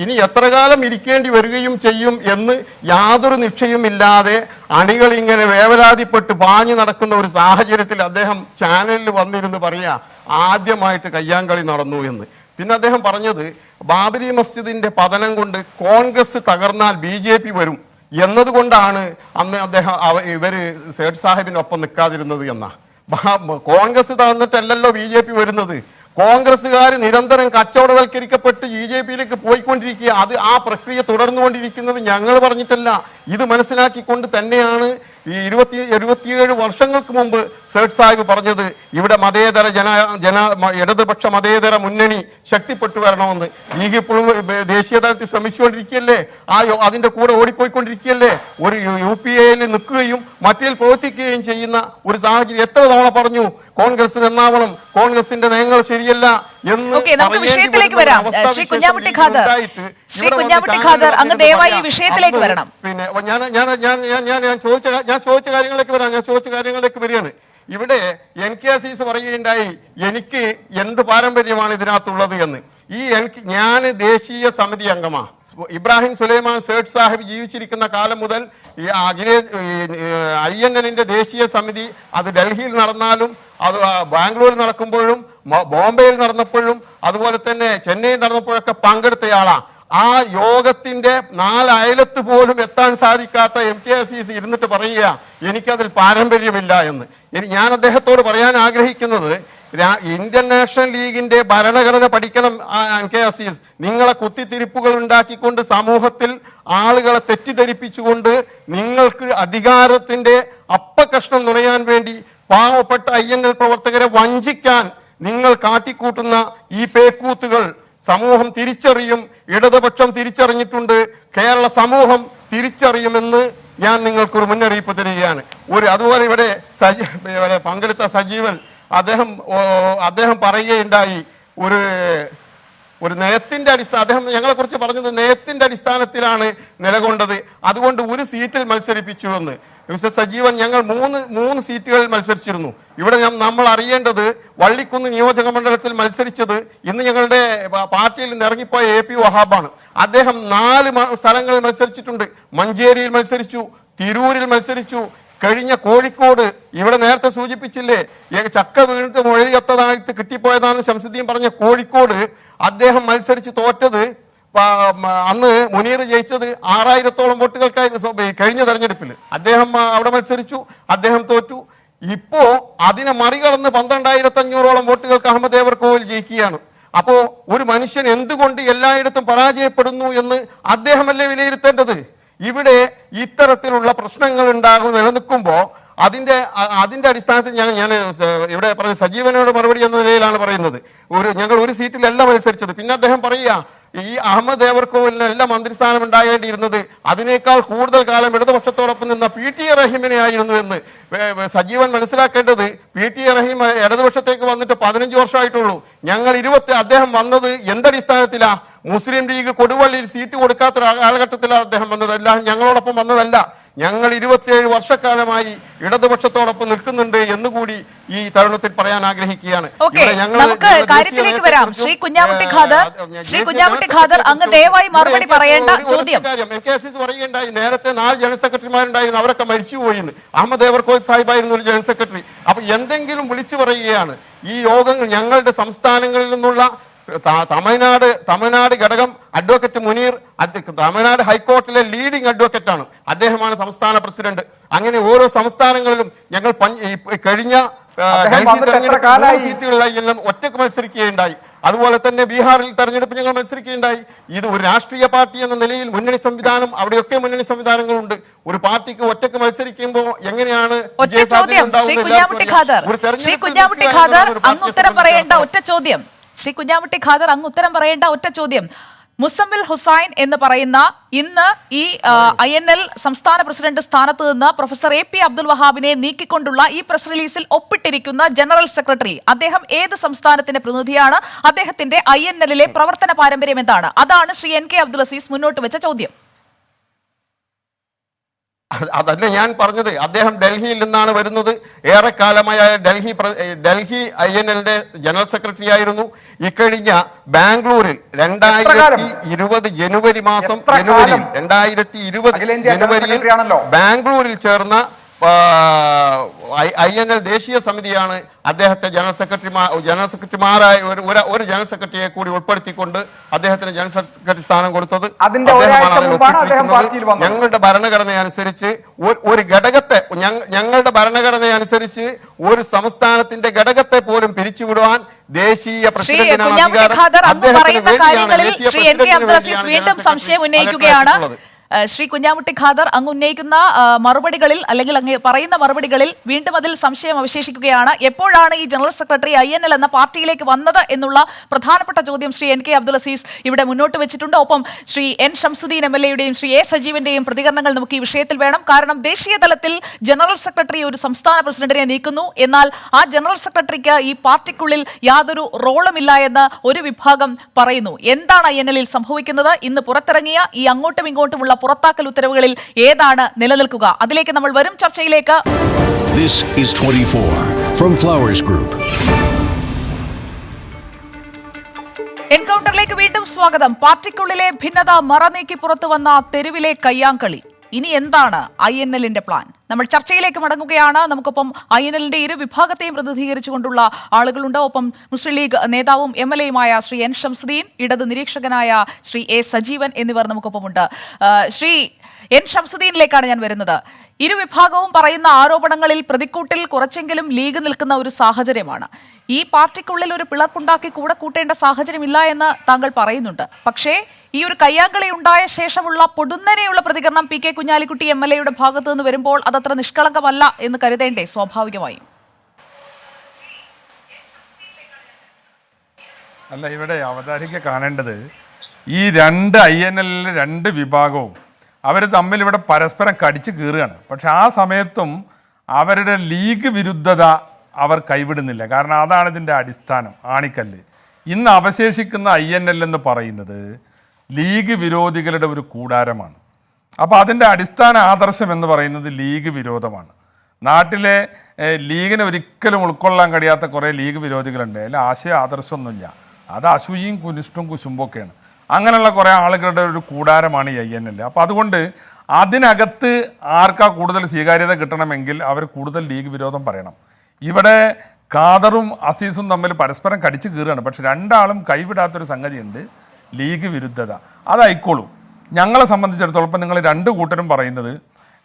ഇനി എത്ര കാലം ഇരിക്കേണ്ടി വരികയും ചെയ്യും എന്ന് യാതൊരു നിശ്ചയമില്ലാതെ അണികൾ ഇങ്ങനെ വേവലാതിപ്പെട്ട് പാഞ്ഞു നടക്കുന്ന ഒരു സാഹചര്യത്തിൽ അദ്ദേഹം ചാനലിൽ വന്നിരുന്ന് പറയുക ആദ്യമായിട്ട് കയ്യാങ്കളി നടന്നു എന്ന്. പിന്നെ അദ്ദേഹം പറഞ്ഞത് ബാബരി മസ്ജിദിന്റെ പതനം കൊണ്ട് കോൺഗ്രസ് തകർന്നാൽ BJP വരും എന്നതുകൊണ്ടാണ് അന്ന് ഇവര് സേഠ് സാഹിബിനൊപ്പം നിൽക്കാതിരുന്നത് എന്നാ. കോൺഗ്രസ് തന്നിട്ടല്ലല്ലോ BJP വരുന്നത്. കോൺഗ്രസ്സുകാർ നിരന്തരം കച്ചവടവൽക്കരിക്കപ്പെട്ട് BJPയിലേക്ക് പോയിക്കൊണ്ടിരിക്കുക. ആ പ്രക്രിയ തുടർന്നുകൊണ്ടിരിക്കുന്നത് ഞങ്ങൾ പറഞ്ഞിട്ടല്ല, ഇത് മനസ്സിലാക്കിക്കൊണ്ട് തന്നെയാണ് ഈ 27 വർഷങ്ങൾക്ക് മുമ്പ് സേഠ് സാഹിബ് പറഞ്ഞത് ഇവിടെ മതേതര ഇടതുപക്ഷ മതേതര മുന്നണി ശക്തിപ്പെട്ടു വരണമെന്ന്. ലീഗ് ഇപ്പോഴും ദേശീയ തലത്തിൽ ശ്രമിച്ചുകൊണ്ടിരിക്കുകയല്ലേ, അതിന്റെ കൂടെ ഓടിപ്പോയിക്കൊണ്ടിരിക്കുകയല്ലേ. ഒരു UPAയിൽ നിൽക്കുകയും മറ്റേൽ പ്രവർത്തിക്കുകയും ചെയ്യുന്ന ഒരു സാഹചര്യം എത്ര തവണ പറഞ്ഞു കോൺഗ്രസ് നന്നാവണം, കോൺഗ്രസിന്റെ നയങ്ങൾ ശരിയല്ല, എന്ന് ഓക്കെ, നമുക്ക് പറയേണ്ടി വിഷയത്തിലേക്ക് വരുന്ന വരാം. അവസ്ഥാ ശ്രീ വിശേഷം കുഞ്ഞാമുട്ടി ഇതിൽ ഖാദർ, ഉണ്ടായിട്ട് ശ്രീ ഇവിടെ കുഞ്ഞാമുട്ടി വന്ന് ഖാദർ, അങ്ങ് ചാനലുകളിൽ ദയവായി ഈ പറയാം. വിഷയത്തിലേക്ക് അന്ന് വരണം. പിന്നെ ഞാൻ ചോദിച്ച കാര്യങ്ങളിലേക്ക് വരികയാണ്. ഇവിടെ NKSS പറയുകയുണ്ടായി എനിക്ക് എന്ത് പാരമ്പര്യമാണ് ഇതിനകത്തുള്ളത് എന്ന്. ഞാൻ ദേശീയ സമിതി അംഗമാണ്. ഇബ്രാഹിം സുലൈമാൻ സേഠ് സാഹിബ് ജീവിച്ചിരിക്കുന്ന കാലം മുതൽ ഈ INL ദേശീയ സമിതി അത് ഡൽഹിയിൽ നടന്നാലും അത് ബാംഗ്ലൂരിൽ നടക്കുമ്പോഴും ബോംബെയിൽ നടന്നപ്പോഴും അതുപോലെ തന്നെ ചെന്നൈയിൽ നടന്നപ്പോഴൊക്കെ പങ്കെടുത്തയാളാണ്. ആ യോഗത്തിന്റെ 4 അയലത്ത് പോലും എത്താൻ സാധിക്കാത്ത MKSS ഇരുന്നിട്ട് പറയുക എനിക്കതിൽ പാരമ്പര്യമില്ല എന്ന്. ഞാൻ അദ്ദേഹത്തോട് പറയാൻ ആഗ്രഹിക്കുന്നത്, ഇന്ത്യൻ നാഷണൽ ലീഗിന്റെ ഭരണഘടന പഠിക്കണം. NKSS നിങ്ങളെ കുത്തിത്തിരിപ്പുകൾ ഉണ്ടാക്കിക്കൊണ്ട് സമൂഹത്തിൽ ആളുകളെ തെറ്റിദ്ധരിപ്പിച്ചുകൊണ്ട് നിങ്ങൾക്ക് അധികാരത്തിന്റെ അപ്പകഷ്ണം നുണയാൻ വേണ്ടി പാവപ്പെട്ട INL പ്രവർത്തകരെ വഞ്ചിക്കാൻ നിങ്ങൾ കാട്ടിക്കൂട്ടുന്ന ഈ പേക്കൂത്തുകൾ സമൂഹം തിരിച്ചറിയും. ഇടതുപക്ഷം തിരിച്ചറിഞ്ഞിട്ടുണ്ട്. കേരള സമൂഹം തിരിച്ചറിയുമെന്ന് ഞാൻ നിങ്ങൾക്കൊരു മുന്നറിയിപ്പ് തരികയാണ്. അതുപോലെ ഇവിടെ പങ്കെടുത്ത സജീവൻ അദ്ദേഹം പറയുകയുണ്ടായി ഒരു നയത്തിന്റെ അദ്ദേഹം ഞങ്ങളെ കുറിച്ച് പറഞ്ഞത് നയത്തിന്റെ അടിസ്ഥാനത്തിലാണ് നിലകൊണ്ടത്, അതുകൊണ്ട് ഒരു സീറ്റിൽ മത്സരിപ്പിച്ചു എന്ന്. മിസ്റ്റർ സജീവൻ, ഞങ്ങൾ മൂന്ന് സീറ്റുകളിൽ മത്സരിച്ചിരുന്നു. ഇവിടെ നമ്മൾ അറിയേണ്ടത് വള്ളിക്കുന്ന് നിയോജക മണ്ഡലത്തിൽ മത്സരിച്ചത് ഇന്ന് ഞങ്ങളുടെ പാർട്ടിയിൽ നിന്ന് ഇറങ്ങിപ്പോയ AP വഹാബാണ്. അദ്ദേഹം 4 സ്ഥലങ്ങളിൽ മത്സരിച്ചിട്ടുണ്ട്. മഞ്ചേരിയിൽ മത്സരിച്ചു, തിരൂരിൽ മത്സരിച്ചു, കഴിഞ്ഞ കോഴിക്കോട് ഇവിടെ നേരത്തെ സൂചിപ്പിച്ചില്ലേ ചക്ക വീണിട്ട് മൊഴിയത്തതായിട്ട് കിട്ടിപ്പോയതാണ് ശംസുദ്ദീൻ പറഞ്ഞ കോഴിക്കോട് അദ്ദേഹം മത്സരിച്ച് തോറ്റത്. അന്ന് മുനീർ ജയിച്ചത് 6000-ഓളം വോട്ടുകൾക്കായിരുന്നു കഴിഞ്ഞ തെരഞ്ഞെടുപ്പിൽ. അദ്ദേഹം അവിടെ മത്സരിച്ചു, അദ്ദേഹം തോറ്റു. ഇപ്പോ അതിനെ മറികടന്ന് 12,500-ഓളം വോട്ടുകൾക്ക് അഹമ്മദ് ദേവർകോവിൽ ജയിക്കുകയാണ്. അപ്പോ ഒരു മനുഷ്യൻ എന്തുകൊണ്ട് എല്ലായിടത്തും പരാജയപ്പെടുന്നു എന്ന് അദ്ദേഹമല്ലേ വിലയിരുത്തേണ്ടത്? ഇവിടെ ഇത്തരത്തിലുള്ള പ്രശ്നങ്ങൾ നിലനിൽക്കുമ്പോൾ അതിന്റെ അടിസ്ഥാനത്തിൽ ഞാൻ ഇവിടെ പറഞ്ഞ സജീവനോട് മറുപടി എന്ന നിലയിലാണ് പറയുന്നത്. ഞങ്ങൾ ഒരു സീറ്റിലല്ല മത്സരിച്ചത്. പിന്നെ അദ്ദേഹം പറയുക ഈ അഹമ്മദ് ദേവർകോവിലിന് എല്ലാ മന്ത്രിസ്ഥാനം ഉണ്ടാകേണ്ടിയിരുന്നത് അതിനേക്കാൾ കൂടുതൽ കാലം ഇടതുപക്ഷത്തോടൊപ്പം നിന്ന PT റഹീമിനെ ആയിരുന്നു എന്ന്. സജീവൻ മനസ്സിലാക്കേണ്ടത് PT റഹീം ഇടതുപക്ഷത്തേക്ക് വന്നിട്ട് 15 വർഷമായിട്ടുള്ളൂ. ഞങ്ങൾ അദ്ദേഹം വന്നത് എന്തടിസ്ഥാനത്തിലാ? മുസ്ലിം ലീഗ് കൊടുവള്ളിയിൽ സീറ്റ് കൊടുക്കാത്ത കാലഘട്ടത്തിലാണ് അദ്ദേഹം വന്നതല്ല, ഞങ്ങളോടൊപ്പം വന്നതല്ല. ഞങ്ങൾ 27 വർഷക്കാലമായി ഇടതുപക്ഷത്തോടൊപ്പം നിൽക്കുന്നുണ്ട് എന്നുകൂടി ഈ തരുണത്തിൽ പറയാൻ ആഗ്രഹിക്കുകയാണ്. നമുക്ക് കാര്യത്തിലേക്ക് വരാം. ശ്രീ കുഞ്ഞാമുട്ടി ഖാദർ, അങ്ങ് ദയവായി മറുപടി പറയേണ്ട ചോദ്യം. NKSS പറയുകയുണ്ടായി നേരത്തെ 4 ജനറൽ സെക്രട്ടറിമാരുണ്ടായിരുന്നു, അവരൊക്കെ മരിച്ചുപോയി. അഹമ്മദ് ദേവർകോവിൽ സാഹിബായിരുന്നു ഒരു ജനറൽ സെക്രട്ടറി. അപ്പൊ എന്തെങ്കിലും വിളിച്ചു പറയുകയാണ്. ഈ യോഗങ്ങൾ ഞങ്ങളുടെ സംസ്ഥാനങ്ങളിൽ നിന്നുള്ള തമിഴ്നാട് ഘടകം അഡ്വക്കേറ്റ് മുനീർ തമിഴ്നാട് ഹൈക്കോർട്ടിലെ ലീഡിംഗ് അഡ്വക്കേറ്റ് ആണ്. അദ്ദേഹമാണ് സംസ്ഥാന പ്രസിഡന്റ്. അങ്ങനെ ഓരോ സംസ്ഥാനങ്ങളിലും ഞങ്ങൾ കഴിഞ്ഞ സീറ്റുകളിലെല്ലാം ഒറ്റക്ക് മത്സരിക്കുകയുണ്ടായി. അതുപോലെ തന്നെ ബീഹാറിൽ തെരഞ്ഞെടുപ്പ് ഞങ്ങൾ മത്സരിക്കുകയുണ്ടായി. ഇത് ഒരു രാഷ്ട്രീയ പാർട്ടി എന്ന നിലയിൽ മുന്നണി സംവിധാനം, അവിടെയൊക്കെ മുന്നണി സംവിധാനങ്ങളുണ്ട്. ഒരു പാർട്ടിക്ക് ഒറ്റക്ക് മത്സരിക്കുമ്പോൾ എങ്ങനെയാണ് ശ്രീ കുഞ്ഞാമുട്ടി ഖാദർ, അങ്ങ് ഉത്തരം പറയേണ്ട ഒറ്റ ചോദ്യം. മുസമ്മിൽ ഹുസൈൻ എന്ന് പറയുന്ന ഇന്ന് ഈ INL സംസ്ഥാന പ്രസിഡന്റ് സ്ഥാനത്ത് നിന്ന് പ്രൊഫസർ AP അബ്ദുൽ വഹാബിനെ നീക്കിക്കൊണ്ടുള്ള ഈ പ്രസ് റിലീസിൽ ഒപ്പിട്ടിരിക്കുന്ന ജനറൽ സെക്രട്ടറി, അദ്ദേഹം ഏത് സംസ്ഥാനത്തിന്റെ പ്രതിനിധിയാണ്? അദ്ദേഹത്തിന്റെ INL പ്രവർത്തന പാരമ്പര്യം എന്താണ്? അതാണ് ശ്രീ NK അബ്ദുൽ അസീസ് മുന്നോട്ട് വെച്ച ചോദ്യം. അതന്നെ ഞാൻ പറഞ്ഞത്. അദ്ദേഹം ഡൽഹിയിൽ നിന്നാണ് വരുന്നത്. ഏറെക്കാലമായ ഡൽഹി INL ജനറൽ സെക്രട്ടറി ആയിരുന്നു. ഇക്കഴിഞ്ഞ ബാംഗ്ലൂരിൽ 2020 ജനുവരി ജനുവരിയിൽ ബാംഗ്ലൂരിൽ ചേർന്ന INL ദേശീയ സമിതിയാണ് അദ്ദേഹത്തെ ജനറൽ സെക്രട്ടറിമാരായ ഒരു ജനറൽ സെക്രട്ടറിയെ കൂടി ഉൾപ്പെടുത്തിക്കൊണ്ട് അദ്ദേഹത്തിന് ജനറൽ സെക്രട്ടറി സ്ഥാനം കൊടുത്തത്. ഞങ്ങളുടെ ഭരണഘടന അനുസരിച്ച് ഒരു സംസ്ഥാനത്തിന്റെ ഘടകത്തെ പോലും പിരിച്ചുവിടുവാൻ ദേശീയ വീണ്ടും സംശയം ഉന്നയിക്കുകയാണ്. ശ്രീ കുഞ്ഞാമുട്ടി ഖാദർ അങ്ങ് ഉന്നയിക്കുന്ന മറുപടികളിൽ അല്ലെങ്കിൽ അങ്ങ് പറയുന്ന മറുപടികളിൽ വീണ്ടും അതിൽ സംശയം അവശേഷിക്കുകയാണ്. എപ്പോഴാണ് ഈ ജനറൽ സെക്രട്ടറി INL എന്ന പാർട്ടിയിലേക്ക് വന്നത് എന്നുള്ള പ്രധാനപ്പെട്ട ചോദ്യം ശ്രീ NK അബ്ദുൽ അസീസ് ഇവിടെ മുന്നോട്ട് വെച്ചിട്ടുണ്ട്. ഒപ്പം ശ്രീ N ഷംസുദ്ദീൻ MLA-യുടെയും ശ്രീ A സജീവന്റെയും പ്രതികരണങ്ങൾ നമുക്ക് ഈ വിഷയത്തിൽ വേണം. കാരണം ദേശീയ തലത്തിൽ ജനറൽ സെക്രട്ടറി ഒരു സംസ്ഥാന പ്രസിഡന്റിനെ നീക്കുന്നു, എന്നാൽ ആ ജനറൽ സെക്രട്ടറിക്ക് ഈ പാർട്ടിക്കുള്ളിൽ യാതൊരു റോളുമില്ല എന്ന് ഒരു വിഭാഗം പറയുന്നു. എന്താണ് INL-ൽ സംഭവിക്കുന്നത്? ഇന്ന് പുറത്തിറങ്ങിയ ഈ അങ്ങോട്ടും ഇങ്ങോട്ടുമുള്ള പുറത്താക്കൽ ഉത്തരവുകളിൽ ഏതാണ് നിലനിൽക്കുക? അതിലേക്ക് നമ്മൾ വരും ചർച്ചയിലേക്ക്. This is 24 from Flowers Group. എൻകൗണ്ടറിലേക്ക് വീണ്ടും സ്വാഗതം. പാർട്ടിക്കുള്ളിലെ ഭിന്നത മറനീക്കി പുറത്തു വന്ന തെരുവിലെ കയ്യാങ്കളി. ഇനി എന്താണ് INL-ന്റെ പ്ലാൻ? നമ്മൾ ചർച്ചയിലേക്ക് മടങ്ങുകയാണ്. നമുക്കൊപ്പം INL-ന്റെ ഇരു വിഭാഗത്തെയും പ്രതിനിധീകരിച്ചുകൊണ്ടുള്ള ആളുകളുണ്ട്. ഒപ്പം മുസ്ലിം ലീഗ് നേതാവും MLA-യുമായ ശ്രീ N ഷംസുദ്ദീൻ, ഇടത് നിരീക്ഷകനായ ശ്രീ A സജീവൻ എന്നിവർ നമുക്കൊപ്പമുണ്ട്. ശ്രീ N ഷംസുദ്ദീനിലേക്കാണ് ഞാൻ വരുന്നത്. ഇരുവിഭാഗവും പറയുന്ന ആരോപണങ്ങളിൽ പ്രതിക്കൂട്ടിൽ കുറച്ചെങ്കിലും ലീഗ് നിൽക്കുന്ന ഒരു സാഹചര്യമാണ്. ഈ പാർട്ടിക്കുള്ളിൽ ഒരു പിളർപ്പുണ്ടാക്കി കൂടെ കൂട്ടേണ്ട സാഹചര്യമില്ല എന്ന് താങ്കൾ പറയുന്നുണ്ട്. പക്ഷേ ഈ ഒരു കയ്യാങ്കളി ഉണ്ടായ ശേഷമുള്ള പൊടുന്നനെയുള്ള പ്രതികരണം PK കുഞ്ഞാലിക്കുട്ടി MLA-യുടെ ഭാഗത്തു നിന്ന് വരുമ്പോൾ അതത്ര നിഷ്കളങ്കമല്ല എന്ന് കരുതേണ്ടേ സ്വാഭാവികമായും? അല്ല, ഇവിടെ അവതാരിക കാണേണ്ടത് ഈ രണ്ട് INL-ലെ രണ്ട് വിഭാഗവും അവർ തമ്മിൽ ഇവിടെ പരസ്പരം കടിച്ചു കീറുകയാണ്. പക്ഷെ ആ സമയത്തും അവരുടെ ലീഗ് വിരുദ്ധത അവർ കൈവിടുന്നില്ല. കാരണം അതാണ് ഇതിൻ്റെ അടിസ്ഥാനം, ആണിക്കല്ല്. ഇന്ന് അവശേഷിക്കുന്ന INL എന്ന് പറയുന്നത് ലീഗ് വിരോധികളുടെ ഒരു കൂടാരമാണ്. അപ്പോൾ അതിൻ്റെ അടിസ്ഥാന ആദർശം എന്ന് പറയുന്നത് ലീഗ് വിരോധമാണ്. നാട്ടിലെ ലീഗിനെ ഒരിക്കലും ഉൾക്കൊള്ളാൻ കഴിയാത്ത കുറേ ലീഗ് വിരോധികളുണ്ട്. അതിൽ ആശയ ആദർശമൊന്നുമില്ല, അത് അസൂയയും കുനിഷ്ടും കുശുമ്പൊക്കെയാണ്. അങ്ങനെയുള്ള കുറേ ആളുകളുടെ ഒരു കൂടാരമാണ് ഈ INL. അപ്പോൾ അതുകൊണ്ട് അതിനകത്ത് ആർക്കാ കൂടുതൽ സ്വീകാര്യത കിട്ടണമെങ്കിൽ അവർ കൂടുതൽ ലീഗ് വിരോധം പറയണം. ഇവിടെ ഖാദറും അസീസും തമ്മിൽ പരസ്പരം കടിച്ചു കീറുകയാണ്. പക്ഷെ രണ്ടാളും കൈവിടാത്തൊരു സംഗതിയുണ്ട്, ലീഗ് വിരുദ്ധത. അതായിക്കോളൂ. ഞങ്ങളെ സംബന്ധിച്ചിടത്തോളം ഇപ്പം നിങ്ങൾ രണ്ട് കൂട്ടരും പറയുന്നത്,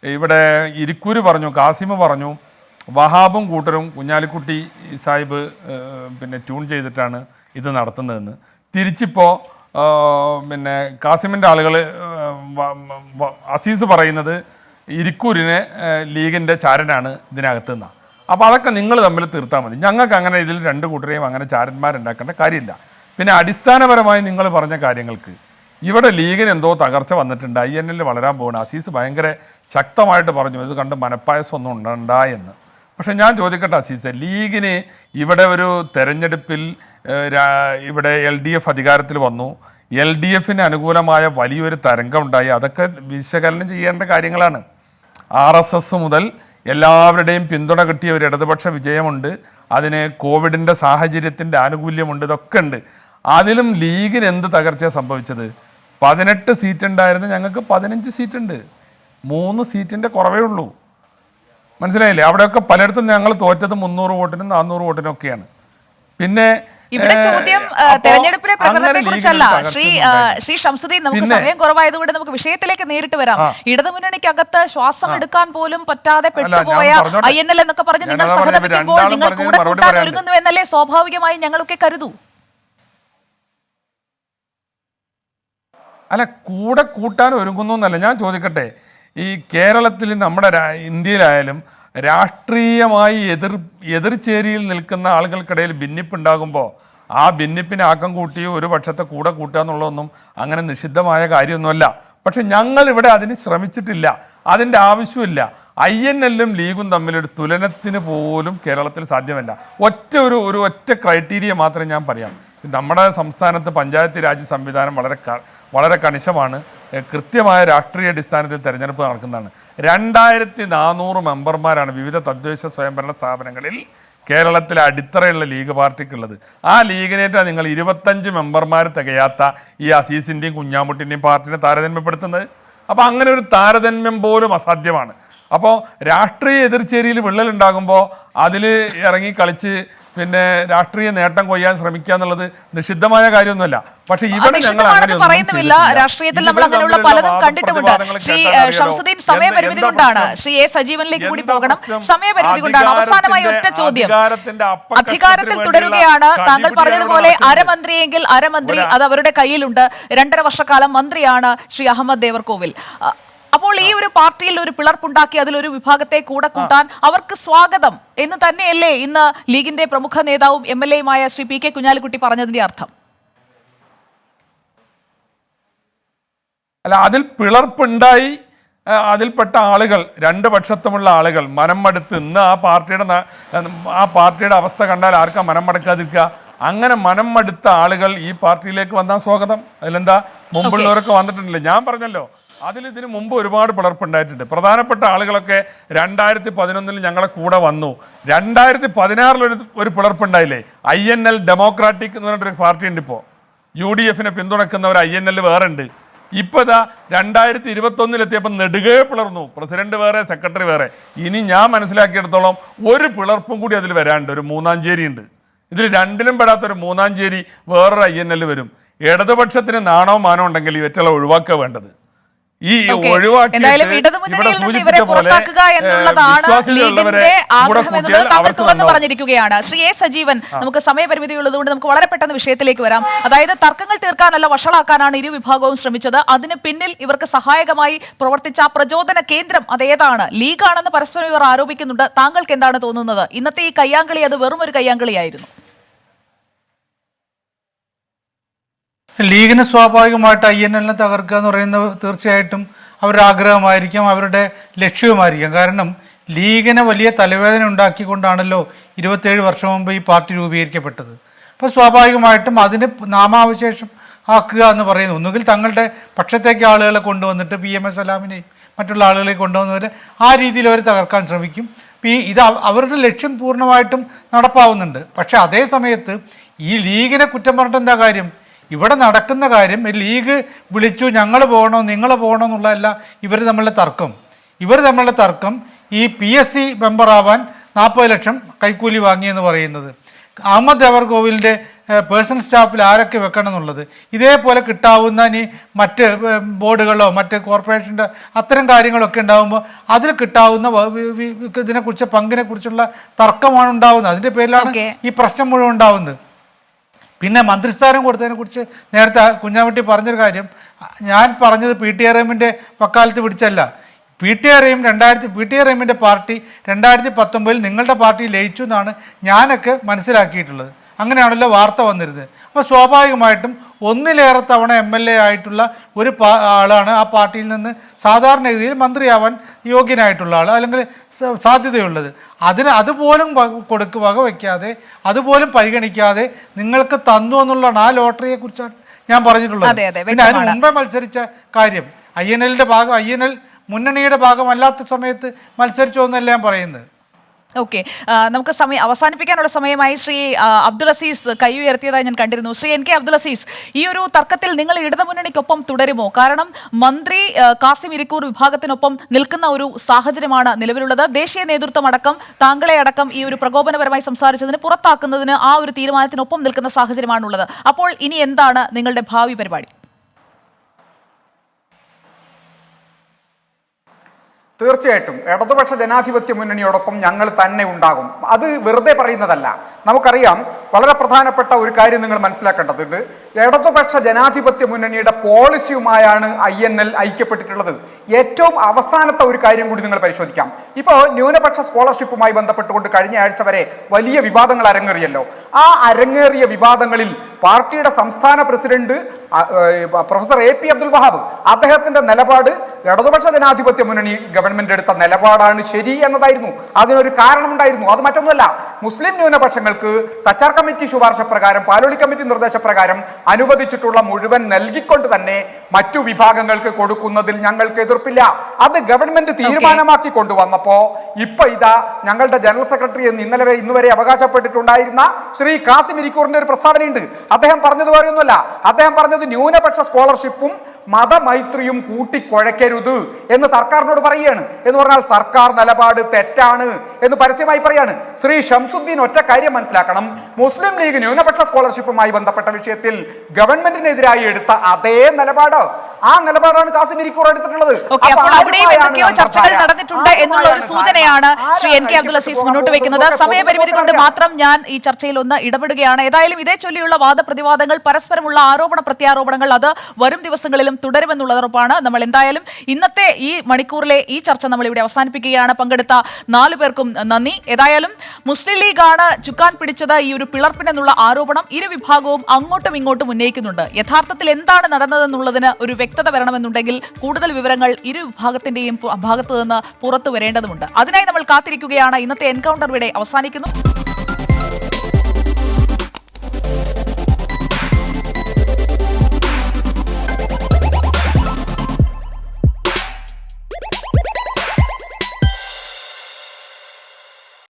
ഇവിടെ ഇരിക്കൂര് പറഞ്ഞു, കാസിമ് പറഞ്ഞു, വഹാബും കൂട്ടരും കുഞ്ഞാലിക്കുട്ടി സാഹിബ് പിന്നെ ട്യൂൺ ചെയ്തിട്ടാണ് ഇത് നടത്തുന്നതെന്ന്. തിരിച്ചിപ്പോൾ പിന്നെ കാസിമിൻ്റെ ആളുകൾ അസീസ് പറയുന്നത് ഇരിക്കൂരിനെ ലീഗിൻ്റെ ചാരനാണ് ഇതിനകത്ത് നിന്നാണ്. അപ്പോൾ അതൊക്കെ നിങ്ങൾ തമ്മിൽ തീർത്താൽ മതി. ഞങ്ങൾക്ക് അങ്ങനെ ഇതിൽ രണ്ട് കൂട്ടരെയും അങ്ങനെ ചാരന്മാരുണ്ടാക്കേണ്ട കാര്യമില്ല. പിന്നെ അടിസ്ഥാനപരമായി നിങ്ങൾ പറഞ്ഞ കാര്യങ്ങൾക്ക് ഇവിടെ ലീഗിന് എന്തോ തകർച്ച വന്നിട്ടുണ്ട്, INL വളരാൻ പോകണം. അസീസ് ഭയങ്കര ശക്തമായിട്ട് പറഞ്ഞു ഇത് കണ്ട് മനപ്പായസമൊന്നും ഉണ്ടായെന്ന്. പക്ഷെ ഞാൻ ചോദിക്കട്ടെ അസീസ്, ലീഗിന് ഇവിടെ ഒരു തെരഞ്ഞെടുപ്പിൽ ഇവിടെ LDF അധികാരത്തിൽ വന്നു, LDF-ന് അനുകൂലമായ വലിയൊരു തരംഗം ഉണ്ടായി. അതൊക്കെ വിശകലനം ചെയ്യേണ്ട കാര്യങ്ങളാണ്. RSS മുതൽ എല്ലാവരുടെയും പിന്തുണ കിട്ടിയ ഒരു ഇടതുപക്ഷ വിജയമുണ്ട്, അതിന് കോവിഡിൻ്റെ സാഹചര്യത്തിൻ്റെ ആനുകൂല്യമുണ്ട്, ഇതൊക്കെ ഉണ്ട്. അതിലും ലീഗിന് എന്ത് തകർച്ചയാണ് സംഭവിച്ചത്? 18 സീറ്റ് ഉണ്ടായിരുന്നു, ഞങ്ങൾക്ക് 15 സീറ്റുണ്ട്, 3 സീറ്റിൻ്റെ കുറവേ ഉള്ളൂ. മനസ്സിലായില്ലേ? അവിടെയൊക്കെ പലയിടത്തും ഞങ്ങൾ തോറ്റത് 300 വോട്ടിനും 400 വോട്ടിനും ഒക്കെയാണ്. പിന്നെ ഇവിടെ ചോദ്യം തെരഞ്ഞെടുപ്പിലെ പ്രകടനത്തെ കുറിച്ചല്ല ശ്രീ ഷംസുദ്ദീൻ. നമുക്ക് സമയം കുറവായതുകൊണ്ട് നമുക്ക് വിഷയത്തിലേക്ക് നേരിട്ട് വരാം. ഇടതുമുന്നണിക്കകത്ത് ശ്വാസം എടുക്കാൻ പോലും പറ്റാതെ പെട്ടുപോയ INL എന്നൊക്കെ പറഞ്ഞ് നിങ്ങൾ സഹതപിക്കുമ്പോൾ നിങ്ങൾ കൂടെ കൂട്ടാൻ ഒരുങ്ങുന്നു എന്നല്ലേ സ്വാഭാവികമായി ഞങ്ങളൊക്കെ കരുതൂ? അല്ല, കൂടെ കൂട്ടാൻ ഒരുങ്ങുന്നു എന്നല്ല ഞാൻ ചോദിക്കട്ടെ. ഈ കേരളത്തിൽ നമ്മുടെ ഇന്ത്യയിലായാലും രാഷ്ട്രീയമായി എതിർചേരിയിൽ നിൽക്കുന്ന ആളുകൾക്കിടയിൽ ഭിന്നിപ്പുണ്ടാകുമ്പോൾ ആ ഭിന്നിപ്പിനെ ആക്കം കൂട്ടിയോ ഒരു പക്ഷത്തെ കൂടെ കൂട്ടുക എന്നുള്ളതൊന്നും അങ്ങനെ നിഷിദ്ധമായ കാര്യമൊന്നുമല്ല. പക്ഷെ ഞങ്ങളിവിടെ അതിന് ശ്രമിച്ചിട്ടില്ല, അതിൻ്റെ ആവശ്യമില്ല. INL-ഉം ലീഗും തമ്മിലൊരു തുലനത്തിന് പോലും കേരളത്തിൽ സാധ്യമല്ല. ഒറ്റ ക്രൈറ്റീരിയ മാത്രമേ ഞാൻ പറയാം. നമ്മുടെ സംസ്ഥാനത്ത് പഞ്ചായത്ത് രാജ് സംവിധാനം വളരെ കണിശമാണ്. കൃത്യമായ രാഷ്ട്രീയ അടിസ്ഥാനത്തിൽ തെരഞ്ഞെടുപ്പ് നടക്കുന്നതാണ്. 2400 മെമ്പർമാരാണ് വിവിധ തദ്ദേശ സ്വയംഭരണ സ്ഥാപനങ്ങളിൽ കേരളത്തിലെ അടിത്തറയുള്ള ലീഗ് പാർട്ടിക്കുള്ളത്. ആ ലീഗിനേറ്റാണ് നിങ്ങൾ 25 മെമ്പർമാർ തികയാത്ത ഈ അസീസിൻ്റെയും കുഞ്ഞാമുട്ടിൻ്റെയും പാർട്ടിനെ താരതമ്യപ്പെടുത്തുന്നത്. അപ്പോൾ അങ്ങനെ ഒരു താരതമ്യം പോലും അസാധ്യമാണ്. അപ്പോൾ രാഷ്ട്രീയ എതിർചേരിയിൽ വിള്ളലുണ്ടാകുമ്പോൾ അതിൽ ഇറങ്ങി കളിച്ച് പിന്നെ രാഷ്ട്രീയ നേട്ടം കൊയ്യാൻ ശ്രമിക്കുക എന്നുള്ളത് നിഷിദ്ധമായ കാര്യമൊന്നുമല്ല. പക്ഷെ ഇവിടെ ഞങ്ങൾ നിഷിദ്ധമാണെന്ന് പറയുന്നുമില്ല. രാഷ്ട്രീയത്തിൽ നമ്മൾ അങ്ങനെയുള്ള പലതും കണ്ടിട്ടുമുണ്ട്. ശ്രീ ഷംസുദ്ദീൻ, സമയപരിമിതി കൊണ്ടാണ്. ശ്രീ എ സജീവനിലേക്ക് കൂടി പോകണം. സമയപരിമിതി കൊണ്ടാണ്. അവസാനമായി ഒറ്റ ചോദ്യം. അധികാരത്തിൽ തുടരുകയാണ്. താങ്കൾ പറഞ്ഞതുപോലെ അരമന്ത്രിയെങ്കിൽ അരമന്ത്രി, അത് അവരുടെ കയ്യിലുണ്ട്. 2.5 വർഷക്കാലം മന്ത്രിയാണ് ശ്രീ അഹമ്മദ് ദേവർകോവിൽ. അപ്പോൾ ഈ ഒരു പാർട്ടിയിൽ ഒരു പിളർപ്പുണ്ടാക്കി അതിലൊരു വിഭാഗത്തെ കൂടെ കൂട്ടാൻ അവർക്ക് സ്വാഗതം എന്ന് തന്നെയല്ലേ ഇന്ന് ലീഗിന്റെ പ്രമുഖ നേതാവും MLA-യുമായ ശ്രീ PK കുഞ്ഞാലിക്കുട്ടി പറഞ്ഞതിന്റെ അർത്ഥം? അല്ല, അതിൽ പിളർപ്പുണ്ടായി. അതിൽപ്പെട്ട ആളുകൾ, 2 പക്ഷത്തുമുള്ള ആളുകൾ മനം മടുത്ത് ഇന്ന് ആ പാർട്ടിയുടെ അവസ്ഥ കണ്ടാൽ ആർക്കാ മനം മടക്കാതിരിക്കുക? അങ്ങനെ മനം മടുത്ത ആളുകൾ ഈ പാർട്ടിയിലേക്ക് വന്നാൽ സ്വാഗതം. അതിലെന്താ, മുമ്പുള്ളവരൊക്കെ വന്നിട്ടുണ്ടല്ലോ. ഞാൻ പറഞ്ഞല്ലോ, ഇതിനു മുമ്പ് ഒരുപാട് പിളർപ്പുണ്ടായിട്ടുണ്ട്. പ്രധാനപ്പെട്ട ആളുകളൊക്കെ 2011 ഞങ്ങളെ കൂടെ വന്നു. 2016 ഒരു പിളർപ്പുണ്ടായില്ലേ? INL ഡെമോക്രാറ്റിക് എന്ന് പറഞ്ഞിട്ടൊരു പാർട്ടി ഉണ്ട്. ഇപ്പോൾ UDF-നെ പിന്തുണക്കുന്നവർ INL വേറെ ഉണ്ട്. ഇപ്പോൾ ഇതാ 2021 നെടുകെ പിളർന്നു. പ്രസിഡന്റ് വേറെ, സെക്രട്ടറി വേറെ. ഇനി ഞാൻ മനസ്സിലാക്കിയെടുത്തോളം ഒരു പിളർപ്പും കൂടി അതിൽ വരാണ്ട്, ഒരു മൂന്നാഞ്ചേരി ഉണ്ട്. ഇതിൽ രണ്ടിലും പെടാത്തൊരു മൂന്നാഞ്ചേരി വേറൊരു INL വരും. ഇടതുപക്ഷത്തിന് നാണോ മാനോ ഉണ്ടെങ്കിൽ ഇവറ്റെല്ലാം ഒഴിവാക്കുക വേണ്ടത്. ഈ പറഞ്ഞിരിക്കുകയാണ് ശ്രീ എ സജീവൻ. നമുക്ക് സമയപരിമിതി ഉള്ളതുകൊണ്ട് നമുക്ക് വളരെ പെട്ടെന്ന് വിഷയത്തിലേക്ക് വരാം. അതായത് തർക്കങ്ങൾ തീർക്കാനല്ല, വഷളാക്കാനാണ് ഇരു വിഭാഗവും ശ്രമിച്ചത്. അതിന് പിന്നിൽ ഇവർക്ക് സഹായകമായി പ്രവർത്തിച്ച പ്രചോദന കേന്ദ്രം അതേതാണ്? ലീഗാണെന്ന് പരസ്പരം ഇവർ ആരോപിക്കുന്നുണ്ട്. താങ്കൾക്ക് എന്താണ് തോന്നുന്നത്? ഇന്നത്തെ ഈ കയ്യാങ്കളി അത് വെറും ഒരു കയ്യാങ്കളിയായിരുന്നു? ലീഗിന് സ്വാഭാവികമായിട്ട് INL-നെ തകർക്കുക എന്ന് പറയുന്നത് തീർച്ചയായിട്ടും അവരുടെ ആഗ്രഹമായിരിക്കാം, അവരുടെ ലക്ഷ്യവുമായിരിക്കാം. കാരണം ലീഗിനെ വലിയ തലവേദന ഉണ്ടാക്കിക്കൊണ്ടാണല്ലോ 27 വർഷം മുമ്പ് ഈ പാർട്ടി രൂപീകരിക്കപ്പെട്ടത്. അപ്പോൾ സ്വാഭാവികമായിട്ടും അതിന് നാമാവശേഷം ആക്കുക എന്ന് പറയുന്നു. ഒന്നുകിൽ തങ്ങളുടെ പക്ഷത്തേക്ക് ആളുകളെ കൊണ്ടുവന്നിട്ട് PM സലാമിനെയും മറ്റുള്ള ആളുകളെ കൊണ്ടുവന്നവരെ ആ രീതിയിൽ അവർ തകർക്കാൻ ശ്രമിക്കും. ഇത് അവരുടെ ലക്ഷ്യം പൂർണ്ണമായിട്ടും നടപ്പാവുന്നുണ്ട്. പക്ഷേ അതേ സമയത്ത് ഈ ലീഗിനെ കുറ്റം പറഞ്ഞിട്ട് എന്താ കാര്യം? ഇവിടെ നടക്കുന്ന കാര്യം ലീഗ് വിളിച്ചു ഞങ്ങൾ പോകണോ നിങ്ങൾ പോകണോ എന്നുള്ളതല്ല ഇവർ തമ്മിലുള്ള തർക്കം. ഈ PSC മെമ്പറാവാൻ 40 ലക്ഷം കൈക്കൂലി വാങ്ങിയെന്ന് പറയുന്നത്, അഹമ്മദ് ദേവർകോവിലിൻ്റെ പേഴ്സണൽ സ്റ്റാഫിൽ ആരൊക്കെ വെക്കണം എന്നുള്ളത്, ഇതേപോലെ കിട്ടാവുന്ന ഇനി മറ്റ് ബോർഡുകളോ മറ്റ് കോർപ്പറേഷൻ്റെ അത്തരം കാര്യങ്ങളൊക്കെ ഉണ്ടാകുമ്പോൾ അതിൽ കിട്ടാവുന്ന ഇതിനെക്കുറിച്ച് പങ്കിനെക്കുറിച്ചുള്ള തർക്കമാണ് ഉണ്ടാകുന്നത്. അതിൻ്റെ പേരിലാണ് ഈ പ്രശ്നം മുഴുവൻ ഉണ്ടാകുന്നത്. പിന്നെ മന്ത്രിസ്ഥാനം കൊടുത്തതിനെക്കുറിച്ച് നേരത്തെ കുഞ്ഞാമിട്ടി പറഞ്ഞൊരു കാര്യം, ഞാൻ പറഞ്ഞത് PTI റഹീമിൻ്റെ വക്കാലത്ത് പിടിച്ചല്ല. PTI റഹീമിൻ്റെ പാർട്ടി 2019 നിങ്ങളുടെ പാർട്ടി ലയിച്ചു എന്നാണ് ഞാനൊക്കെ മനസ്സിലാക്കിയിട്ടുള്ളത്. അങ്ങനെയാണല്ലോ വാർത്ത വന്നിരുന്നത്. അപ്പോൾ സ്വാഭാവികമായിട്ടും ഒന്നിലേറെ തവണ MLA ആയിട്ടുള്ള ഒരു ആളാണ് ആ പാർട്ടിയിൽ നിന്ന് സാധാരണഗതിയിൽ മന്ത്രിയാവാൻ യോഗ്യനായിട്ടുള്ള ആൾ, അല്ലെങ്കിൽ സാധ്യതയുള്ളത്. അതുപോലും വകവയ്ക്കാതെ, അതുപോലും പരിഗണിക്കാതെ നിങ്ങൾക്ക് തന്നു എന്നുള്ളതാണ്. ആ ലോട്ടറിയെ കുറിച്ചാണ് ഞാൻ പറഞ്ഞിട്ടുള്ളത്. പിന്നെ അതിന് മുമ്പേ മത്സരിച്ച കാര്യം INL മുന്നണിയുടെ ഭാഗമല്ലാത്ത സമയത്ത് മത്സരിച്ചോ എന്നല്ല ഞാൻ പറയുന്നത്. ഓക്കെ, നമുക്ക് അവസാനിപ്പിക്കാനുള്ള സമയമായി. ശ്രീ അബ്ദുൾ അസീസ് കൈ ഉയർത്തിയതായി ഞാൻ കണ്ടിരുന്നു. ശ്രീ NK അബ്ദുൾ അസീസ്, ഈ ഒരു തർക്കത്തിൽ നിങ്ങൾ ഇടതുമുന്നണിക്കൊപ്പം തുടരുമോ? കാരണം മന്ത്രി കാസിം ഇരിക്കൂർ വിഭാഗത്തിനൊപ്പം നിൽക്കുന്ന ഒരു സാഹചര്യമാണ് നിലവിലുള്ളത്. ദേശീയ നേതൃത്വം അടക്കം താങ്കളെ അടക്കം ഈ ഒരു പ്രകോപനപരമായി സംസാരിച്ചതിന് പുറത്താക്കുന്നതിന് ആ ഒരു തീരുമാനത്തിനൊപ്പം നിൽക്കുന്ന സാഹചര്യമാണുള്ളത്. അപ്പോൾ ഇനി എന്താണ് നിങ്ങളുടെ ഭാവി പരിപാടി? തീർച്ചയായിട്ടും ഇടതുപക്ഷ ജനാധിപത്യ മുന്നണിയോടൊപ്പം ഞങ്ങൾ തന്നെ ഉണ്ടാകും. അത് വെറുതെ പറയുന്നതല്ല. നമുക്കറിയാം, വളരെ പ്രധാനപ്പെട്ട ഒരു കാര്യം നിങ്ങൾ മനസ്സിലാക്കേണ്ടതുണ്ട്. ഇടതുപക്ഷ ജനാധിപത്യ മുന്നണിയുടെ പോളിസിയുമായാണ് INL ഐക്യപ്പെട്ടിട്ടുള്ളത്. ഏറ്റവും അവസാനത്തെ ഒരു കാര്യം കൂടി നിങ്ങൾ പരിശോധിക്കാം. ഇപ്പോൾ ന്യൂനപക്ഷ സ്കോളർഷിപ്പുമായി ബന്ധപ്പെട്ടുകൊണ്ട് കഴിഞ്ഞ ആഴ്ച വരെ വലിയ വിവാദങ്ങൾ അരങ്ങേറിയല്ലോ. ആ അരങ്ങേറിയ വിവാദങ്ങളിൽ പാർട്ടിയുടെ സംസ്ഥാന president professor AP Abdul Wahab, അദ്ദേഹത്തിന്റെ നിലപാട് ഇടതുപക്ഷ ജനാധിപത്യ മുന്നണി ഗവൺമെന്റ് എടുത്ത നിലപാടാണ് ശരി എന്നതായിരുന്നു. അതിനൊരു കാരണമുണ്ടായിരുന്നു. അത് മറ്റൊന്നുമല്ല, മുസ്ലിം ന്യൂനപക്ഷങ്ങൾക്ക് സച്ചാർ കമ്മിറ്റി ശുപാർശ പ്രകാരം, പാലോളി കമ്മിറ്റി നിർദ്ദേശപ്രകാരം അനുവദിച്ചിട്ടുള്ള മുഴുവൻ നൽകിക്കൊണ്ട് തന്നെ മറ്റു വിഭാഗങ്ങൾക്ക് കൊടുക്കുന്നതിൽ ഞങ്ങൾക്ക് എതിർപ്പില്ല. അത് ഗവൺമെന്റ് തീരുമാനമാക്കി കൊണ്ടുവന്നപ്പോ ഇപ്പൊ ഇതാ ഞങ്ങളുടെ ജനറൽ സെക്രട്ടറി ഇന്ന് വരെ അവകാശപ്പെട്ടിട്ടുണ്ടായിരുന്ന ശ്രീ കാസിം ഇരിക്കൂറിന്റെ ഒരു പ്രസ്താവനയുണ്ട്. അദ്ദേഹം പറഞ്ഞത് വേറെയൊന്നുമല്ല. അദ്ദേഹം പറഞ്ഞത് ന്യൂനപക്ഷ സ്കോളർഷിപ്പും മതമൈത്രിയും കൂട്ടിക്കുഴയ്ക്കരുത് എന്ന് സർക്കാരിനോട് പറയുകയാണ്. എന്ന് പറഞ്ഞാൽ സർക്കാർ നിലപാട് തെറ്റാണ് എന്ന് പരസ്യമായി പറയാണ്. ശ്രീ ഷംസുദ്ദീൻ ഒറ്റ കാര്യം മനസ്സിലാക്കണം, മുസ്ലിം ലീഗ് ന്യൂനപക്ഷ സ്കോളർഷിപ്പുമായി ബന്ധപ്പെട്ട വിഷയത്തിൽ ഗവൺമെന്റിനെതിരായി എടുത്ത അതേ നിലപാട്, ആ നിലപാടാണ് കാസിം ഇരിക്കൂർ എടുത്തിട്ടുള്ളത്. അപ്പോൾ അവിടെയും എന്തൊക്കെയോ ചർച്ചകൾ നടന്നിട്ടുണ്ട് എന്നുള്ള ഒരു സൂചനയാണ് ശ്രീ എൻ കെ അബ്ദുൽ അസീസ് മുന്നോട്ട് വെക്കുന്നത്. സമയപരിമിതി കൊണ്ട് മാത്രം ഞാൻ ഈ ചർച്ചയിൽ ഒന്ന് ഇടപെടുകയാണ്. ഏതായാലും ഇതേ ചൊല്ലിയുള്ള വാദപ്രതിവാദങ്ങൾ, പരസ്പരമുള്ള ആരോപണ പ്രത്യാരോപണങ്ങൾ അത് വരും ദിവസങ്ങളിലും തുടരുമെന്നുള്ളത് ഉറപ്പാണ്. നമ്മൾ എന്തായാലും ഇന്നത്തെ ഈ മണിക്കൂറിലെ ഈ ചർച്ച നമ്മൾ ഇവിടെ അവസാനിപ്പിക്കുകയാണ്. പങ്കെടുത്ത 4 പേർക്കും നന്ദി. ഏതായാലും മുസ്ലിം ലീഗാണ് ചുക്കാൻ പിടിച്ചത് ഈ ഒരു പിളർപ്പിനെന്നുള്ള ആരോപണം ഇരു വിഭാഗവും അങ്ങോട്ടും ഇങ്ങോട്ടും ഉന്നയിക്കുന്നുണ്ട്. യഥാർത്ഥത്തിൽ എന്താണ് നടന്നതെന്നുള്ളതിന് ഒരു വ്യക്തത വരണമെന്നുണ്ടെങ്കിൽ കൂടുതൽ വിവരങ്ങൾ ഇരു വിഭാഗത്തിന്റെയും ഭാഗത്തു നിന്ന് പുറത്തു വരേണ്ടതുണ്ട്. അതിനായി നമ്മൾ കാത്തിരിക്കുകയാണ്. ഇന്നത്തെ എൻകൗണ്ടർ ഇവിടെ അവസാനിക്കുന്നു.